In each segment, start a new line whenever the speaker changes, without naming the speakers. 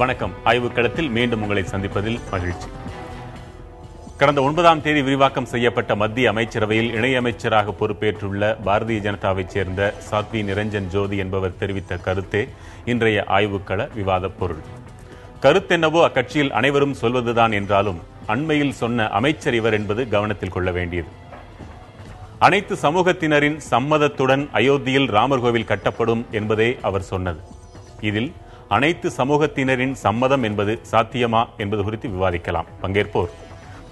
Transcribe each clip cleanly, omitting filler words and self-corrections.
வணக்கம். ஆய்வுக்களத்தில் மீண்டும் உங்களை சந்திப்பதில் மகிழ்ச்சி. கடந்த 9ஆம் தேதி விரிவாக்கம் செய்யப்பட்ட மத்திய அமைச்சரவையில் இணையமைச்சராக பொறுப்பேற்றுள்ள பாரதிய ஜனதாவைச் சேர்ந்த சாத்வி நிரஞ்சன் ஜோதி என்பவர் தெரிவித்த கருத்தே இன்றைய ஆய்வுக்கள விவாதப் பொருள். கருத்தென்னவோ அக்கட்சியில் அனைவரும் சொல்வதுதான் என்றாலும் அண்மையில் சொன்ன அமைச்சர் இவர் என்பது கவனத்தில் கொள்ள வேண்டியது. அனைத்து சமூகத்தினரின் சம்மதத்துடன் அயோத்தியில் ராமர் கோவில் கட்டப்படும் என்பதே அவர் சொன்னது. இதில் அனைத்து சமூகத்தினரின் சம்மதம் என்பது சாத்தியமா என்பது குறித்து விவாதிக்கலாம். பங்கேற்போர்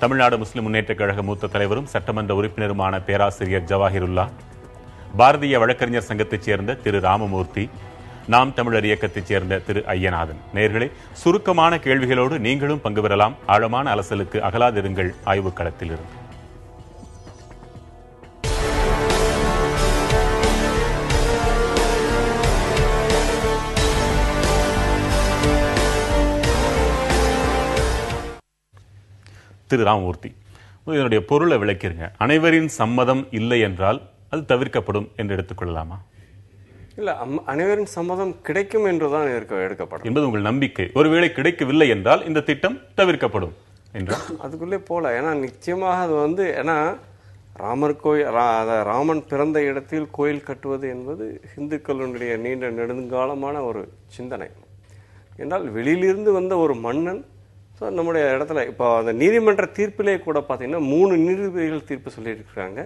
தமிழ்நாடு முஸ்லிம் முன்னேற்றக் கழக மூத்த தலைவரும் சட்டமன்ற உறுப்பினருமான பேராசிரியர் ஜவாஹிருல்லா, பாரதிய வழக்கறிஞர் சங்கத்தைச் சேர்ந்த திரு ராமமூர்த்தி, நாம் தமிழர் இயக்கத்தைச் சேர்ந்த திரு ஐயநாதன். நேயர்களே, சுருக்கமான கேள்விகளோடு நீங்களும் பங்கு பெறலாம். ஆழமான அலசலுக்கு அகலாதிருங்கள் ஆய்வுக்களத்தில் இருந்து. திரு ராமமூர்த்தி, இதனுடைய பொருளை விளக்கிருங்க. அனைவரின் சம்மதம் இல்லை என்றால் அது தவிர்க்கப்படும் என்று எடுத்துக்கொள்ளலாமா?
இல்ல, அனைவரின் சம்மதம் கிடைக்கும் என்றுதான் எடுக்கப்படும்
என்பது உங்கள் நம்பிக்கை. ஒருவேளை கிடைக்கவில்லை என்றால் இந்த திட்டம் தவிர்க்கப்படும் என்று
அதுக்குள்ளே போல. ஏன்னா நிச்சயமாக அது ஏன்னா ராமர் கோயில், ராமன் பிறந்த இடத்தில் கோயில் கட்டுவது என்பது இந்துக்களுடைய நீண்ட நெடுங்காலமான ஒரு சிந்தனை. என்றால் வெளியிலிருந்து வந்த ஒரு மன்னன் நம்முடைய இடத்துல இப்போ அந்த நீதிமன்ற தீர்ப்பிலே கூட பார்த்தீங்கன்னா 3 நீதிபதிகள் தீர்ப்பு சொல்லியிருக்கிறாங்க.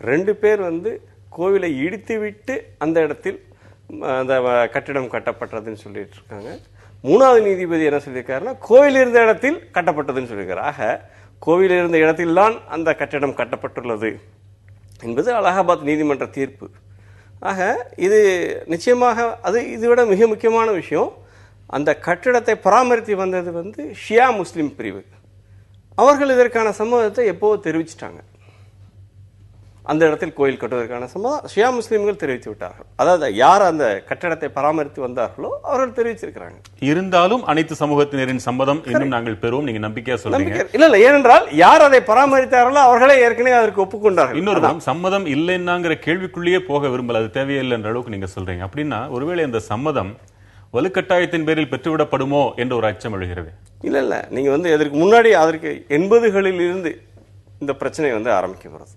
2 பேர் கோவிலை இடித்து விட்டு அந்த இடத்தில் அந்த கட்டிடம் கட்டப்பட்டதுன்னு சொல்லிட்டு இருக்காங்க. 3வது நீதிபதி என்ன சொல்லியிருக்காருன்னா கோவில் இருந்த இடத்தில் கட்டப்பட்டதுன்னு சொல்லியிருக்காரு. ஆக கோவில் இருந்த இடத்தில்தான் அந்த கட்டிடம் கட்டப்பட்டுள்ளது என்பது அலகாபாத் நீதிமன்ற தீர்ப்பு. ஆக இது நிச்சயமாக இதை விட மிக முக்கியமான விஷயம், அந்த கட்டிடத்தை பராமரித்து வந்தது ஷியா முஸ்லிம் பிரிவு. அவர்கள் இதற்கான சம்மதத்தை எப்போ தெரிவிச்சிட்டாங்க. அந்த இடத்தில் கோயில் கட்டுவதற்கான சம்மதம் ஷியா முஸ்லிம்கள் தெரிவித்து விட்டார்கள். அதாவது யார் அந்த கட்டிடத்தை பராமரித்து வந்தார்களோ அவர்கள் தெரிவிச்சிருக்கிறாங்க.
இருந்தாலும் அனைத்து சமூகத்தினரின் சம்மதம் இன்னும் நாங்கள் பெறுவோம் நீங்க நம்பிக்கையா சொல்றீங்க?
இல்ல, ஏனென்றால் யார் அதை பராமரித்தார்களோ அவர்களே ஏற்கனவே அதற்கு ஒப்புக்கொண்டார்கள்.
இன்னொரு சம்மதம் இல்லைன்னாங்கிற கேள்விக்குள்ளேயே போக விரும்பல, அது தேவையில்லை என்ற அளவுக்கு நீங்க சொல்றீங்க. அப்படின்னா ஒருவேளை அந்த சம்மதம் வலுக்கட்டாயத்தின் பேரில் பெற்றுவிடப்படுமோ என்ற ஒரு அச்சம் எழுகிறது.
இல்ல, நீங்க இதற்கு முன்னாடி அதற்கு 80களில் இருந்து இந்த பிரச்சனை ஆரம்பிக்கப்படுது.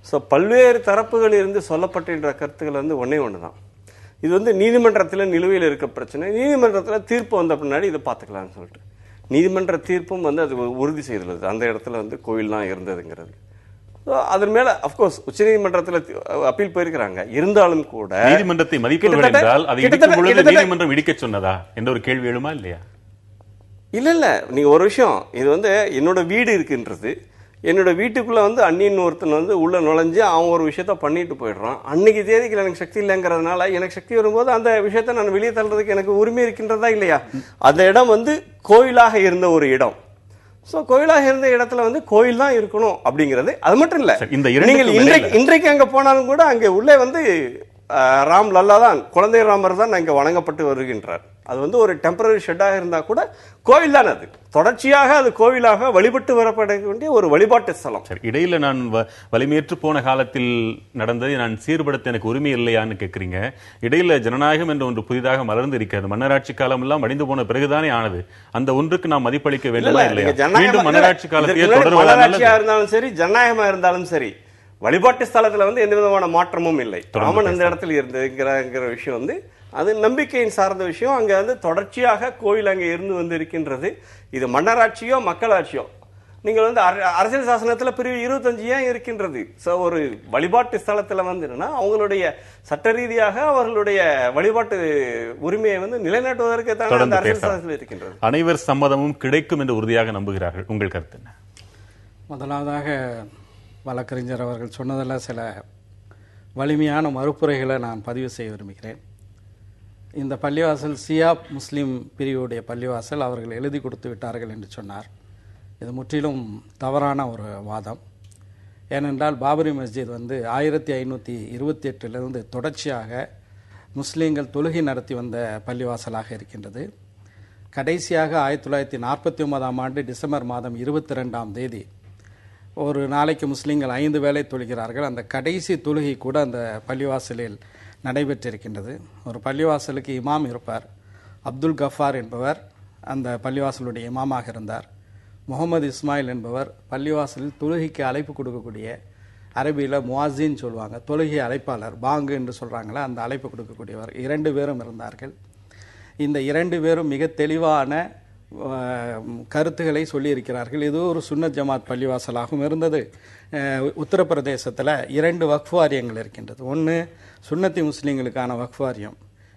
ஸோ பல்வேறு தரப்புகளில் இருந்து சொல்லப்பட்ட கருத்துக்கள் ஒன்னே ஒண்ணுதான். இது நீதிமன்றத்தில் நிலுவையில் இருக்க பிரச்சனை. நீதிமன்றத்தில் தீர்ப்பு வந்த பின்னாடி இதை பார்த்துக்கலாம்னு சொல்லிட்டு நீதிமன்ற தீர்ப்பும் அது உறுதி செய்துள்ளது அந்த இடத்துல கோயில்லாம் இருந்ததுங்கிறது. அதன் மேல அப்கோர்ஸ் உச்ச நீதிமன்றத்தில் அப்பீல் போயிருக்கிறாங்க. இருந்தாலும் கூட
நீதிமன்றத்தை மதிப்பீடு என்றால் அதை இடிக்கும் பொழுது நீதிமன்றம் இடிக்க சொன்னதா என்ற ஒரு கேள்வி எழுமா இல்லையா? இல்ல,
நீங்க ஒரு விஷயம், இது என்னோட வீடு இருக்குன்றது, என்னோட வீட்டுக்குள்ள அந்நியன் ஒருத்தன் உள்ள நுழைஞ்சு அவன் ஒரு விஷயத்த பண்ணிட்டு போயிடுறான். அன்னைக்கு தேதிக்கு எனக்கு சக்தி இல்லைங்கிறதுனால எனக்கு சக்தி வரும்போது அந்த விஷயத்த நான் வெளியே தள்ளுறதுக்கு எனக்கு உரிமை இருக்கின்றதா இல்லையா? அந்த இடம் கோயிலாக இருந்த ஒரு இடம். சோ கோயிலாக இருந்த இடத்துல கோயில் தான் இருக்கணும் அப்படிங்கிறது. அது மட்டும் இல்ல, நீங்கள் இன்றைக்கு அங்க போனாலும் கூட அங்க உள்ளே ராம் லல்லா தான், குழந்தை ராமர் தான் அங்க வணங்கப்பட்டு வருகின்றார். அது ஒரு டெம்பரரி ஷெட்டாக இருந்தா கூட கோவில் தான். அது தொடர்ச்சியாக அது கோவிலாக வழிபட்டு வரப்பட வேண்டிய ஒரு வழிபாட்டு ஸ்தலம்.
இடையில நான் வலிமையற்று போன காலத்தில் நடந்ததை நான் சீர்படுத்த எனக்கு உரிமை இல்லையான்னு கேட்கிறீங்க. இடையில ஜனநாயகம் என்ற ஒன்று புதிதாக மலர்ந்து இருக்கிறது. மன்னராட்சி காலம் எல்லாம் மடிந்து போன பிறகுதானே ஆனது. அந்த ஒன்றுக்கு நாம் மதிப்பளிக்க வேண்டுமா இல்லையா? மீண்டும் மன்னராட்சி காலத்தையே
தொடர்வதா இருந்தாலும் சரி, ஜனநாயகமா இருந்தாலும் சரி, வழிபாட்டு ஸ்தலத்துல எந்த விதமான மாற்றமும் இல்லை. ராமன் அந்த இடத்துல இருந்துங்கிற விஷயம் அது நம்பிக்கையின் சார்ந்த விஷயம். அங்க தொடர்ச்சியாக கோயில் அங்க இருந்து இருக்கின்றது. இது மன்னராட்சியோ மக்களாட்சியோ, நீங்கள் அரசியல் சாசனத்துல பிரிவு 25 ஏன் இருக்கின்றது? ஒரு வழிபாட்டு ஸ்தலத்துல அவங்களுடைய சட்ட ரீதியாக அவர்களுடைய வழிபாட்டு உரிமையை நிலைநாட்டுவதற்கு தான் அந்த அரசியல் சாசனத்தில் இருக்கின்றது.
அனைவர் சம்மதமும் கிடைக்கும் என்று உறுதியாக நம்புகிறார்கள். உங்கள் கருத்து என்ன?
முதலாவதாக வழக்கறிஞர் அவர்கள் சொன்னதில் சில வலிமையான மறுப்புரைகளை நான் பதிவு செய்ய விரும்புகிறேன். இந்த பள்ளிவாசல் ஷியா முஸ்லீம் பிரிவுடைய பள்ளிவாசல் அவர்கள் எழுதி கொடுத்து விட்டார்கள் என்று சொன்னார். இது முற்றிலும் தவறான ஒரு வாதம். ஏனென்றால் பாபரி மஸ்ஜித் 1528 தொடர்ச்சியாக முஸ்லீம்கள் தொழுகை நடத்தி வந்த பள்ளிவாசலாக இருக்கின்றது. கடைசியாக 1949ஆம் ஆண்டு டிசம்பர் மாதம் 22ஆம் தேதி ஒரு நாளைக்கு முஸ்லீம்கள் 5 வேளை தொழுகிறார்கள். அந்த கடைசி தொழுகை கூட அந்த பள்ளிவாசலில் நடைபெற்றிருக்கின்றது. ஒரு பள்ளிவாசலுக்கு இமாம் இருப்பார், அப்துல் கஃபார் என்பவர் அந்த பள்ளிவாசலுடைய இமாமாக இருந்தார். முகமது இஸ்மாயில் என்பவர் பள்ளிவாசலில் தொழுகைக்கு அழைப்பு கொடுக்கக்கூடிய, அரபியில் முவாசின்னு சொல்லுவாங்க, தொழுகை அழைப்பாளர், பாங்கு என்று சொல்கிறாங்களே அந்த அழைப்பு கொடுக்கக்கூடியவர். 2 பேரும் இருந்தார்கள். இந்த 2 பேரும் மிக தெளிவான கருத்துக்களை சொல்லியிருக்கிறார்கள். இது ஒரு சுன்னத் ஜமாத் பள்ளிவாசலாகவும் இருந்தது. உத்தரப்பிரதேசத்தில் 2 வக்ஃப் வாரியங்கள் இருக்கின்றது. ஒன்று சுன்னத்தி முஸ்லீம்களுக்கான வக்ஃப் வாரியம்,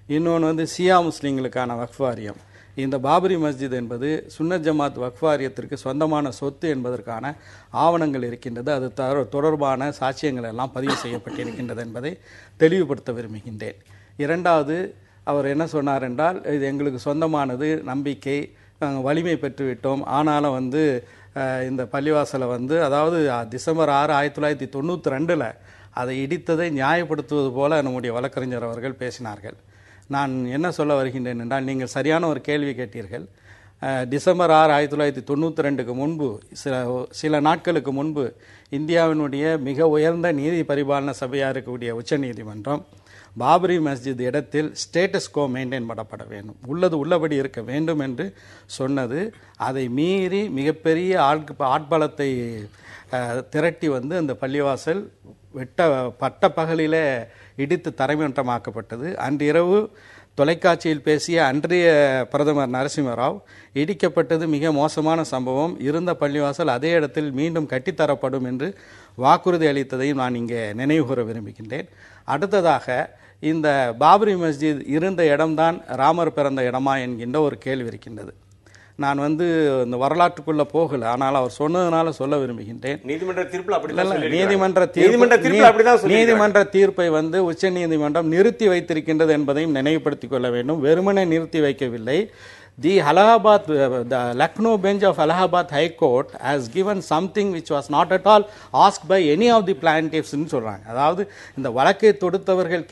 இன்னொன்று வந்து சியா முஸ்லீம்களுக்கான வக்ஃப் வாரியம். இந்த பாபரி மஸ்ஜித் என்பது சுன்னத் ஜமாத் வக்ஃப் வாரியத்திற்கு சொந்தமான சொத்து என்பதற்கான ஆவணங்கள் இருக்கின்றது. அது தொடர்பான சாட்சியங்கள் எல்லாம் பதிவு செய்யப்பட்டிருக்கின்றது என்பதை தெளிவுபடுத்த விரும்புகின்றேன். 2வது அவர் என்ன சொன்னார் என்றால், இது எங்களுக்கு சொந்தமானது, நம்பிக்கை, வலிமை பெற்றுவிட்டோம். ஆனாலும் வந்து இந்த பள்ளிவாசலை வந்து, அதாவது டிசம்பர் 6, 1992 அதை இடித்ததை நியாயப்படுத்துவது போல நம்முடைய வழக்கறிஞர் அவர்கள் பேசினார்கள். நான் என்ன சொல்ல வருகின்றேன் என்றால், நீங்கள் சரியான ஒரு கேள்வி கேட்டீர்கள். டிசம்பர் 6, 1992 முன்பு, சில நாட்களுக்கு முன்பு இந்தியாவினுடைய மிக உயர்ந்த நீதி பரிபாலன சபையாக இருக்கக்கூடிய உச்சநீதிமன்றம் பாபரி மஸ்ஜித் இடத்தில் ஸ்டேட்டஸ் கோ மெயின்டைன் பண்ணப்பட வேண்டும், உள்ளது உள்ளபடி இருக்க வேண்டும் என்று சொன்னது. அதை மீறி மிகப்பெரிய ஆட்பலத்தை திரட்டி வந்து அந்த பள்ளிவாசல் பட்ட பகலிலே இடித்து தரைமட்டமாக்கப்பட்டது. அன்று இரவு தொலைக்காட்சியில் பேசிய அன்றைய பிரதமர் நரசிம்மராவ், இடிக்கப்பட்டது மிக மோசமான சம்பவம், இருந்த பள்ளிவாசல் அதே இடத்தில் மீண்டும் கட்டித்தரப்படும் என்று வாக்குறுதி அளித்ததையும் நான் இங்கே நினைவு கூற விரும்புகின்றேன். அடுத்ததாக, இந்த பாபரி மஸ்ஜித் இருந்த இடம்தான் ராமர் பிறந்த இடமா என்கின்ற ஒரு கேள்வி இருக்கின்றது. நான் வந்து இந்த வரலாற்றுக்குள்ள போகல, ஆனால் அவர் சொன்னதுனால சொல்ல விரும்புகின்றேன். நீதிமன்ற தீர்ப்பை வந்து உச்ச நீதிமன்றம் நிறுத்தி வைத்திருக்கின்றது என்பதையும் நினைவுபடுத்திக் கொள்ள வேண்டும். வெறுமனே நிறுத்தி வைக்கவில்லை. The Lucknow bench of Allahabad High Court has given something which was not at all asked by any of the plaintiffs ன்னு சொல்றாங்க. அதாவது இந்த வழக்கை தொடுத்தவர்கள்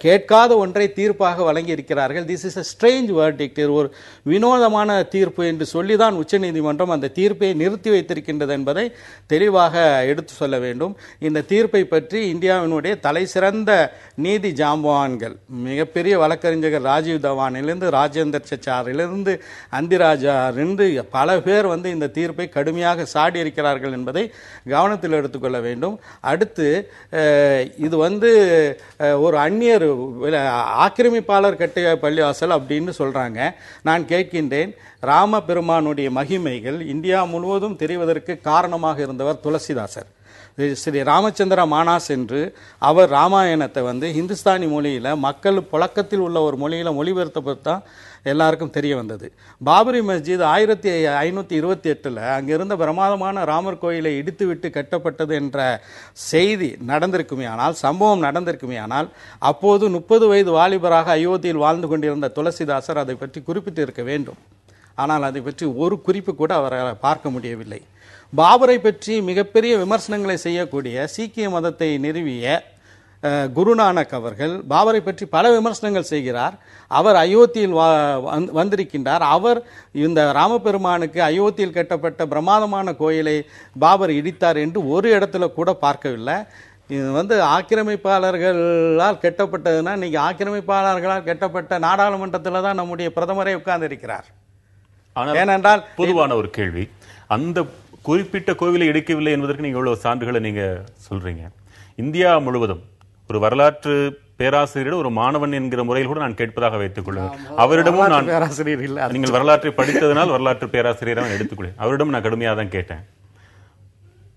கேட்காத ஒன்றை தீர்ப்பாக வழங்கி இருக்கிறார்கள். This is a strange verdict, ஒரு வினோதமான தீர்ப்பு என்று சொல்லிதான் உச்சநீதிமன்றம் அந்த தீர்ப்பை நிறுத்தி வைத்திருக்கின்றது என்பதை தெளிவாக எடுத்து சொல்ல வேண்டும். இந்த தீர்ப்பை பற்றி இந்தியாவினுடைய தலை சிறந்த நீதி ஜாம்பவான்கள், மிகப்பெரிய வழக்கறிஞர்கள் ராஜீவ் தவானிலிருந்து ராஜேந்தர் சச்சாரிலிருந்து அந்திராஜாரிலிருந்து பல பேர் வந்து இந்த தீர்ப்பை கடுமையாக சாடி இருக்கிறார்கள் என்பதை கவனத்தில் எடுத்துக்கொள்ள வேண்டும். அடுத்து, இது வந்து ஒரு அந்நியர் ஆக்கிரமிப்பாளர் கட்டிய பள்ளிவாசல் அப்படின்னு சொல்றாங்க. நான் கேட்கின்றேன், ராம பெருமானுடைய மகிமைகள் இந்தியா முழுவதும் தெரிவதற்கு காரணமாக இருந்தவர் துளசிதாசர். ஸ்ரீ ராமச்சந்திர மானாஸ் என்று அவர் ராமாயணத்தை வந்து ஹிந்துஸ்தானி மொழியில், மக்கள் புழக்கத்தில் உள்ள ஒரு மொழியில் மொழிபெயர்த்தப்பட்டு தான் எல்லாருக்கும் தெரிய வந்தது. பாபரி மஸ்ஜித் 1528 அங்கிருந்த பிரமாதமான ராமர் கோயிலை இடித்துவிட்டு கட்டப்பட்டது என்ற செய்தி நடந்திருக்குமே ஆனால், சம்பவம் நடந்திருக்குமே ஆனால், அப்போது 30 வயது வாலிபராக அயோத்தியில் வாழ்ந்து கொண்டிருந்த துளசிதாசர் அதை பற்றி குறிப்பிட்டு இருக்க வேண்டும். ஆனால் அதை பற்றி ஒரு குறிப்பு கூட அவரால் பார்க்க முடியவில்லை. பாபரை பற்றி மிகப்பெரிய விமர்சனங்களை செய்யக்கூடிய சீக்கிய மதத்தை நிறுவிய குருநானக் அவர்கள் பாபரை பற்றி பல விமர்சனங்கள் செய்கிறார். அவர் அயோத்தியில் வந்திருக்கின்றார். அவர் இந்த ராமபெருமானுக்கு அயோத்தியில் கட்டப்பட்ட பிரமாதமான கோயிலை பாபர் இடித்தார் என்று ஒரு இடத்துல கூட பார்க்கவில்லை. இது வந்து ஆக்கிரமிப்பாளர்களால் கட்டப்பட்டதுன்னா, இன்னைக்கு ஆக்கிரமிப்பாளர்களால் கட்டப்பட்ட நாடாளுமன்றத்தில் தான் நம்முடைய பிரதமரே உட்கார்ந்து இருக்கிறார்.
ஏனென்றால் பொதுவான ஒரு கேள்வி, அந்த குறிப்பிட்ட கோவிலை இடிக்கவில்லை என்பதற்கு நீங்க எவ்வளவு சான்றுகளை நீங்க சொல்றீங்க? இந்தியா முழுவதும் ஒரு வரலாற்று பேராசிரியர், ஒரு மாணவன் என்கிற முறையில் கூட நான் கேட்பதாக வைத்துக் கொள்வேன். அவரிடமும் நான்
பேராசிரியர் இல்லை,
நீங்கள் வரலாற்றை படித்ததனால் வரலாற்று பேராசிரியராக எடுத்துக்கொள்வேன். அவரிடம் நான் கடுமையாக தான் கேட்டேன்.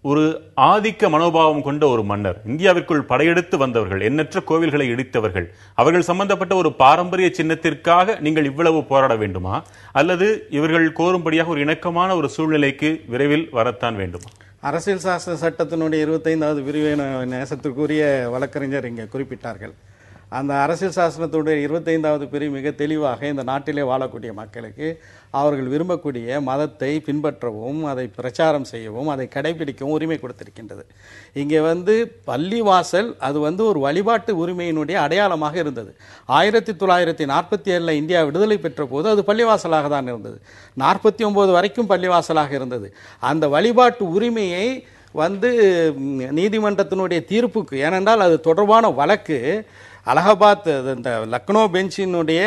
ஒரு ஆதிக்க மனோபாவம் கொண்ட ஒரு மன்னர், இந்தியாவிற்குள் படையெடுத்து வந்தவர்கள், எண்ணற்ற கோவில்களை இடித்தவர்கள், அவர்கள் சம்பந்தப்பட்ட ஒரு பாரம்பரிய சின்னத்திற்காக நீங்கள் இவ்வளவு போராட வேண்டுமா, அல்லது இவர்கள் கோரும்படியாக ஒரு இணக்கமான ஒரு சூழ்நிலைக்கு விரைவில் வரத்தான் வேண்டுமா?
அரசியல் சாஸ்திர சட்டத்தினுடைய 25வது பிரிவை நேசத்திற்குரிய வழக்கறிஞர் இங்கே குறிப்பிட்டார்கள். அந்த அரசியல் சாசனத்துடைய 25வது பிரிவு மிக தெளிவாக இந்த நாட்டிலே வாழக்கூடிய மக்களுக்கு அவர்கள் விரும்பக்கூடிய மதத்தை பின்பற்றவும், அதை பிரச்சாரம் செய்யவும், அதை கடைபிடிக்கவும் உரிமை கொடுத்திருக்கின்றது. இங்கே வந்து பள்ளிவாசல் அது வந்து ஒரு வழிபாட்டு உரிமையினுடைய அடையாளமாக இருந்தது. 1947 இந்தியா விடுதலை பெற்ற போது அது பள்ளிவாசலாக தான் இருந்தது. 49 வரைக்கும் பள்ளிவாசலாக இருந்தது. அந்த வழிபாட்டு உரிமையை வந்து நீதிமன்றத்தினுடைய தீர்ப்புக்கு, ஏனென்றால் அது தொடர்பான வழக்கு அலகாபாத் இந்த லக்னோ பெஞ்சினுடைய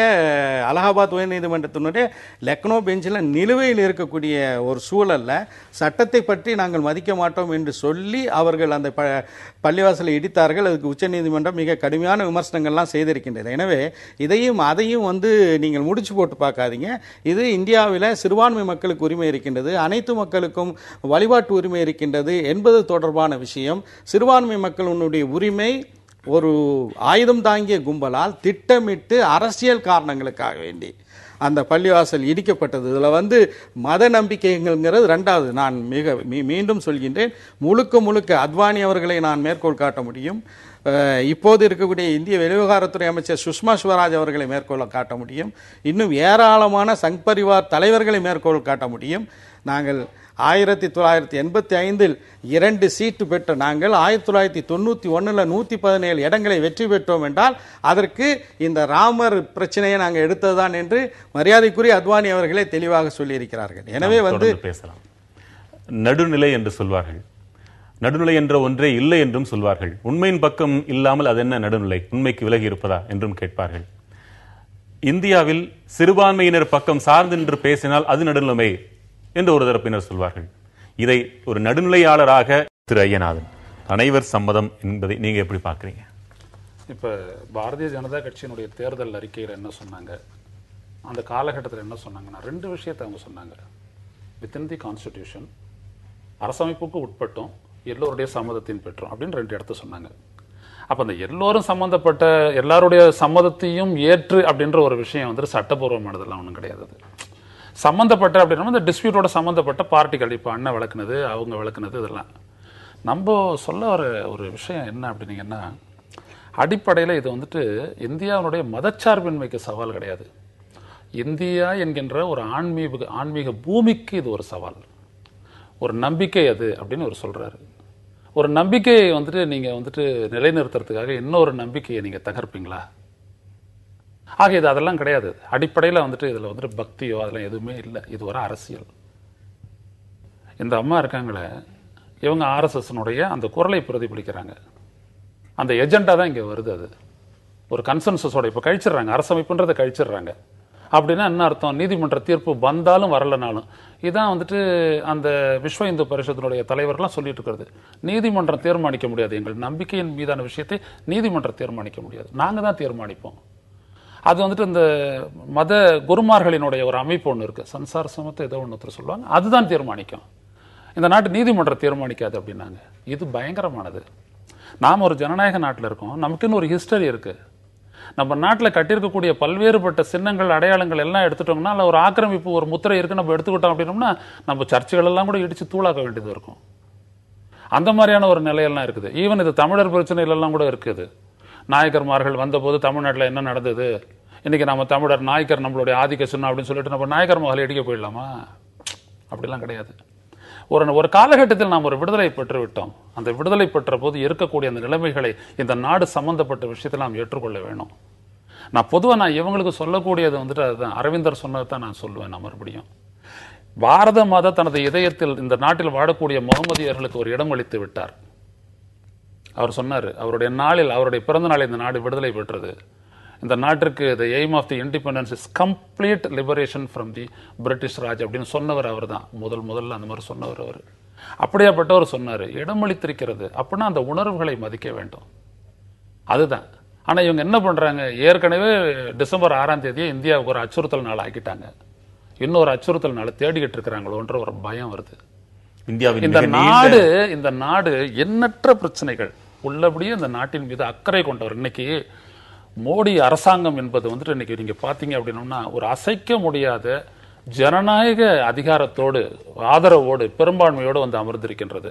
அலகாபாத் உயர்நீதிமன்றத்தினுடைய லக்னோ பெஞ்சில் நிலுவையில் இருக்கக்கூடிய ஒரு சூழலில் சட்டத்தை பற்றி நாங்கள் மதிக்க மாட்டோம் என்று சொல்லி அவர்கள் அந்த பள்ளிவாசலை இடித்தார்கள். அதுக்கு உச்சநீதிமன்றம் மிக கடுமையான விமர்சனங்கள்லாம் செய்திருக்கின்றது. எனவே இதையும் அதையும் நீங்கள் முடிச்சு போட்டு பார்க்காதீங்க. இது இந்தியாவில் சிறுபான்மை மக்களுக்கு உரிமை இருக்கின்றது, அனைத்து மக்களுக்கும் வழிபாட்டு உரிமை இருக்கின்றது என்பது தொடர்பான விஷயம். சிறுபான்மை மக்களுடைய உரிமை ஒரு ஆயுதம் தாங்கிய கும்பலால் திட்டமிட்டு அரசியல் காரணங்களுக்காக வேண்டி அந்த பள்ளிவாசல் இடிக்கப்பட்டது. இதில் மத நம்பிக்கைங்கிறது ரெண்டாவது. நான் மீண்டும் சொல்கின்றேன், முழுக்க அத்வானி அவர்களை நான் மேற்கோள் காட்ட முடியும், இப்போது இருக்கக்கூடிய இந்திய வெளிவிவகாரத்துறை அமைச்சர் சுஷ்மா ஸ்வராஜ் அவர்களை மேற்கோள் காட்ட முடியும், இன்னும் ஏராளமான சங் பரிவார் தலைவர்களை மேற்கோள் காட்ட முடியும். நாங்கள் 1985 2 சீட்டு பெற்ற நாங்கள் 1991 117 இடங்களை வெற்றி பெற்றோம் என்றால் அதற்கு இந்த ராமர் பிரச்சனையை நாங்கள் எடுத்ததுதான் என்று மரியாதைக்குரிய அத்வானி அவர்களே தெளிவாக சொல்லியிருக்கிறார்கள். எனவே
பேசலாம். நடுநிலை என்று சொல்வார்கள், நடுநிலை என்ற ஒன்றே இல்லை என்றும் சொல்வார்கள். உண்மையின் பக்கம் இல்லாமல் அது என்ன நடுநிலை, உண்மைக்கு விலகி இருப்பதா என்றும் கேட்பார்கள். இந்தியாவில் சிறுபான்மையினர் பக்கம் சார்ந்து நின்று பேசினால் அது நடுநிலைமை என்று ஒரு தரப்பினர் சொல்வார்கள். இதை ஒரு நடுநிலையாளராக திரு ஐயநாதன், அனைவர் சம்மதம் என்பதை நீங்க எப்படி பார்க்குறீங்க?
இப்போ பாரதிய ஜனதா கட்சியினுடைய தேர்தல் அறிக்கையில் என்ன சொன்னாங்க, அந்த காலகட்டத்தில் என்ன சொன்னாங்கன்னா 2 விஷயத்தை அவங்க சொன்னாங்க. வித்தின் தி கான்ஸ்டிடியூஷன், அரசமைப்புக்கு உட்பட்டோம், எல்லோருடைய சம்மதத்தையும் பெற்றோம் அப்படின்னு 2 இடத்த சொன்னாங்க. அப்போ அந்த எல்லோரும் சம்மந்தப்பட்ட எல்லாருடைய சம்மதத்தையும் ஏற்று அப்படின்ற ஒரு விஷயம் சட்டபூர்வமானதெல்லாம் ஒன்றும் கிடையாது. சம்மந்தப்பட்ட அப்படின்னா இந்த டிஸ்பியூட்டோட சம்மந்தப்பட்ட பார்ட்டிகள், இப்போ அண்ணன் விளக்குனது, அவங்க விளக்குனது, இதெல்லாம் நம்ம சொல்ல வர ஒரு விஷயம் என்ன அப்படின்னீங்கன்னா, அடிப்படையில் இது இந்தியாவுடைய மதச்சார்பின்மைக்கு சவால் கிடையாது. இந்தியா என்கின்ற ஒரு ஆன்மீக பூமிக்கு இது ஒரு சவால், ஒரு நம்பிக்கை அது அப்படின்னு அவர் சொல்றாரு. ஒரு நம்பிக்கையை நீங்க நிலைநிறுத்துறதுக்காக இன்னொரு நம்பிக்கையை நீங்க தகர்ப்பீங்களா? ஆக இது அதெல்லாம் கிடையாது. அடிப்படையில் இதுல பக்தியோ அதெல்லாம் எதுவுமே இல்லை. இது ஒரு அரசியல். இந்த அம்மா இருக்காங்களே, இவங்க ஆர்எஸ்எஸ்னுடைய அந்த குரலை பிரதிபலிக்கிறாங்க. அந்த எஜெண்டா தான் இங்க வருது. அது ஒரு கன்சென்சஸோட இப்ப கழிச்சிடுறாங்க, அரசமைப்புன்றதை கழிச்சிடுறாங்க. அப்படின்னா என்ன அர்த்தம்? நீதிமன்ற தீர்ப்பு வந்தாலும் வரலனாலும் இதான் அந்த விஸ்வ இந்து பரிஷத்தினுடைய தலைவர்லாம் சொல்லிட்டு இருக்கிறது. நீதிமன்றம் தீர்மானிக்க முடியாது, எங்கள் நம்பிக்கையின் மீதான விஷயத்தை நீதிமன்றம் தீர்மானிக்க முடியாது, நாங்க தான் தீர்மானிப்போம். அது இந்த மத குருமார்களினுடைய ஒரு அமைப்பு ஒன்று இருக்கு, சன்சார சமத்தை ஏதோ ஒன்று சொல்லுவாங்க, அதுதான் தீர்மானிக்கும். இந்த நாட்டு நீதிமன்றம் தீர்மானிக்காது அப்படின்னாங்க. இது பயங்கரமானது. நாம் ஒரு ஜனநாயக நாட்டில் இருக்கோம், நமக்குன்னு ஒரு ஹிஸ்டரி இருக்கு. நம்ம நாட்டில் கட்டியிருக்கக்கூடிய பல்வேறுபட்ட சின்னங்கள், அடையாளங்கள் எல்லாம் எடுத்துட்டோம்னா, இல்லை ஒரு ஆக்கிரமிப்பு, ஒரு முத்திரை இருக்கு நம்ம எடுத்துக்கிட்டோம் அப்படின்னோம்னா, நம்ம சர்ச்சைகள் எல்லாம் கூட இடிச்சு தூளாக்க வேண்டியது இருக்கும். அந்த மாதிரியான ஒரு நிலையெல்லாம் இருக்குது. ஈவன் இது தமிழர் பிரச்சனையிலெல்லாம் கூட இருக்குது. நாயக்கர்மார்கள் வந்தபோது தமிழ்நாட்டில் என்ன நடந்தது, இன்னைக்கு நம்ம தமிழர் நாயக்கர் நம்மளுடைய ஆதிக்க சின்னம் அப்படின்னு சொல்லிட்டு நம்ம நாயக்கர் மகளை அடிக்க போயிடலாமா? அப்படிலாம் கிடையாது. ஒரு காலகட்டத்தில் நாம் ஒரு விடுதலை பெற்று விட்டோம். அந்த விடுதலை பெற்ற போது இருக்கக்கூடிய அந்த நிலைமைகளை இந்த நாடு சம்பந்தப்பட்ட விஷயத்தை நாம் ஏற்றுக்கொள்ள வேணும். நான் பொதுவாக இவங்களுக்கு சொல்லக்கூடியது அதுதான், அரவிந்தர் சொன்னதான் நான் சொல்லுவேன். நான் மறுபடியும் பாரத மாதா தனது இதயத்தில் இந்த நாட்டில் வாழக்கூடிய முகமதியர்களுக்கு ஒரு இடம் அளித்து விட்டார். அவர் சொன்னார், அவருடைய நாளில், அவருடைய பிறந்த நாளில் இந்த நாடு விடுதலை பெற்றது. இந்த நாட்டிற்கு the aim of the independence is complete liberation from the British Raj அப்படின்னு சொன்னவர் அவர் தான். முதல்ல அந்த மாதிரி சொன்னவர் அவர். அப்படியாப்பட்டவர் சொன்னார், இடமளித்திருக்கிறது அப்படின்னா அந்த உணர்வுகளை மதிக்க வேண்டும், அதுதான். ஆனா இவங்க என்ன பண்றாங்க, ஏற்கனவே டிசம்பர் 6ஆம் தேதியே இந்தியாவுக்கு ஒரு அச்சுறுத்தல் நாள் ஆக்கிட்டாங்க. இன்னொரு அச்சுறுத்தல் நாள் தேடிக்கிட்டு இருக்கிறாங்களோன்ற ஒரு பயம் வருது. இந்த நாடு எண்ணற்ற பிரச்சனைகள் உள்ளபடியே இந்த நாட்டின் மீது அக்கறை கொண்டவர். இன்னைக்கு மோடி அரசாங்கம் என்பது இன்னைக்கு நீங்க பாத்தீங்க அப்படின்னா ஒரு அசைக்க முடியாத ஜனநாயக அதிகாரத்தோடு, ஆதரவோடு, பெரும்பான்மையோடு அமர்ந்திருக்கின்றது.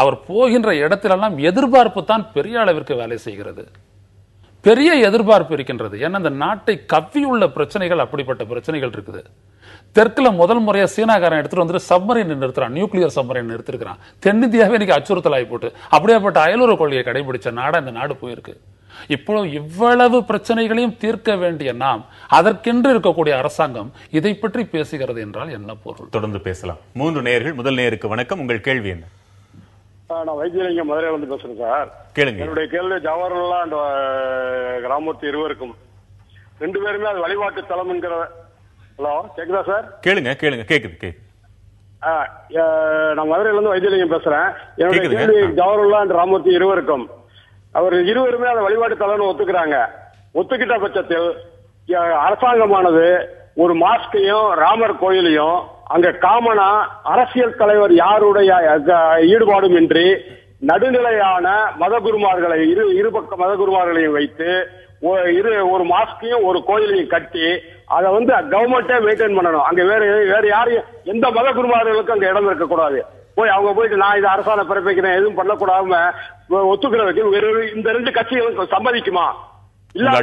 அவர் போகின்ற இடத்திலெல்லாம் எதிர்பார்ப்பு தான் பெரிய அளவிற்கு வேலை செய்கிறது. பெரிய எதிர்பார்ப்பு இருக்கின்றது. ஏன்னா இந்த நாட்டை கவ்வியுள்ள பிரச்சனைகள், அப்படிப்பட்ட பிரச்சனைகள் இருக்குது. தெற்குல முதல் முறையா சீனாக்காரன் எடுத்துட்டு சப்மரின் நிறுத்துறான், நியூக்ளியர் சப்மரின் நிறுத்திருக்கிறான். தென்னிந்தியாவே இன்னைக்கு அச்சுறுத்தல் ஆகி போட்டு அப்படியாப்பட்ட அயலுறவு கொள்கையை கடைபிடிச்ச நாடா இந்த நாடு போயிருக்கு. இப்போ இவ்வளவு பிரச்சனைகளையும் தீர்க்க வேண்டிய நாம், அதற்கென்று இருக்கக்கூடிய அரசாங்கம் இதை பற்றி பேசுகிறது என்றால் என்ன பொருள்?
தொடர்ந்து பேசலாம். 3 நேயர்கள். முதல் நேயருக்கு வணக்கம், உங்கள் கேள்வி என்ன?
நான் வைத்தியலிங்கம் மதுரையிலிருந்து பேசுறேன் சார்.
கேளுங்க.
என்னுடைய கேள்வி ஜவஹர்லால் அண்ட் ராமூர்த்தி இருவருக்கும் 2 பேருமே அது வழிபாட்டு தலம் என்கிற. ஹலோ, கேக்குதா சார்?
கேளுங்க கேளுங்க, கேக்குது.
நான் மதுரையிலிருந்து வைத்தியலிங்கம் பேசுறேன். என்னுடைய
கேக்குதுங்க.
கேள்வி ஜவஹர்லால் அண்ட் ராமூர்த்தி இருவருக்கும், அவர் இருவருமே அதை வழிபாட்டு தலம்னு ஒத்துக்கிறாங்க. ஒத்துக்கிட்ட பட்சத்தில் அரசாங்கமானது ஒரு மாஸ்கையும் ராமர் கோயிலையும் அங்க காமனா அரசியல் தலைவர் யாருடைய ஈடுபாடும் இன்றி நடுநிலையான மதகுருமார்களை இரு பக்க மதகுருமார்களையும் வைத்து ஒரு மாஸ்கையும் ஒரு கோயிலையும் கட்டி அதை கவர்மெண்டே மெயின்டைன் பண்ணணும். அங்க வேற யாரையும் எந்த மதகுருமார்களுக்கும் அங்க இடம் இருக்கக்கூடாது. அவங்க போயிட்டு நான் இது அரசாணை பிறப்பிக்கிறேன் எதுவும் பண்ணக்கூடாம ஒத்துக்கிறதுக்கு இந்த 2 கட்சிகளும் சம்மதிக்குமா?
உங்க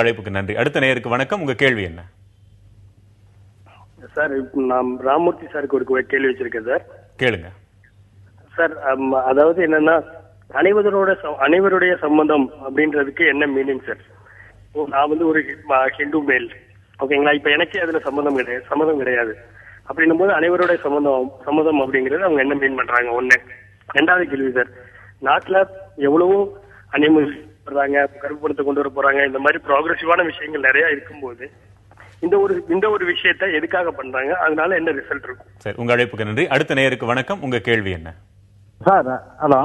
அழைப்புக்கு நன்றி. அடுத்த நேயருக்கு வணக்கம். உங்க கேள்வி என்ன
சார்? நான் ராமூர்த்தி சாருக்கு ஒரு கேள்வி வச்சிருக்கேன் சார்.
கேளுங்க
சார். அதாவது என்னன்னா, அனைவருடைய சம்பந்தம் அப்படின்றதுக்கு என்ன மீனிங் சார்? நான் ஒரு ஹிந்து மேல், ஓகேங்களா? இப்ப எனக்கே அதுல சம்மதம் கிடையாது. அப்படின்னும் போது அனைவருடைய சம்மதம் அப்படிங்கறது அவங்க என்ன மீன் பண்றாங்க? ஒண்ணு. 2வது கேள்வி சார், நாட்டுல எவ்வளவோ அனிமல் வர்றாங்க, கருப்புப்படுத்த கொண்டு வர போறாங்க, இந்த மாதிரி ப்ராக்ரெசிவான விஷயங்கள் நிறைய இருக்கும்போது இந்த ஒரு விஷயத்தை எதுக்காக பண்றாங்க? அதனால என்ன ரிசல்ட் இருக்கும்?
சரி, உங்க அழைப்புக்கு நன்றி. அடுத்த நேயருக்கு வணக்கம். உங்க கேள்வி என்ன
சார்? ஹலோ,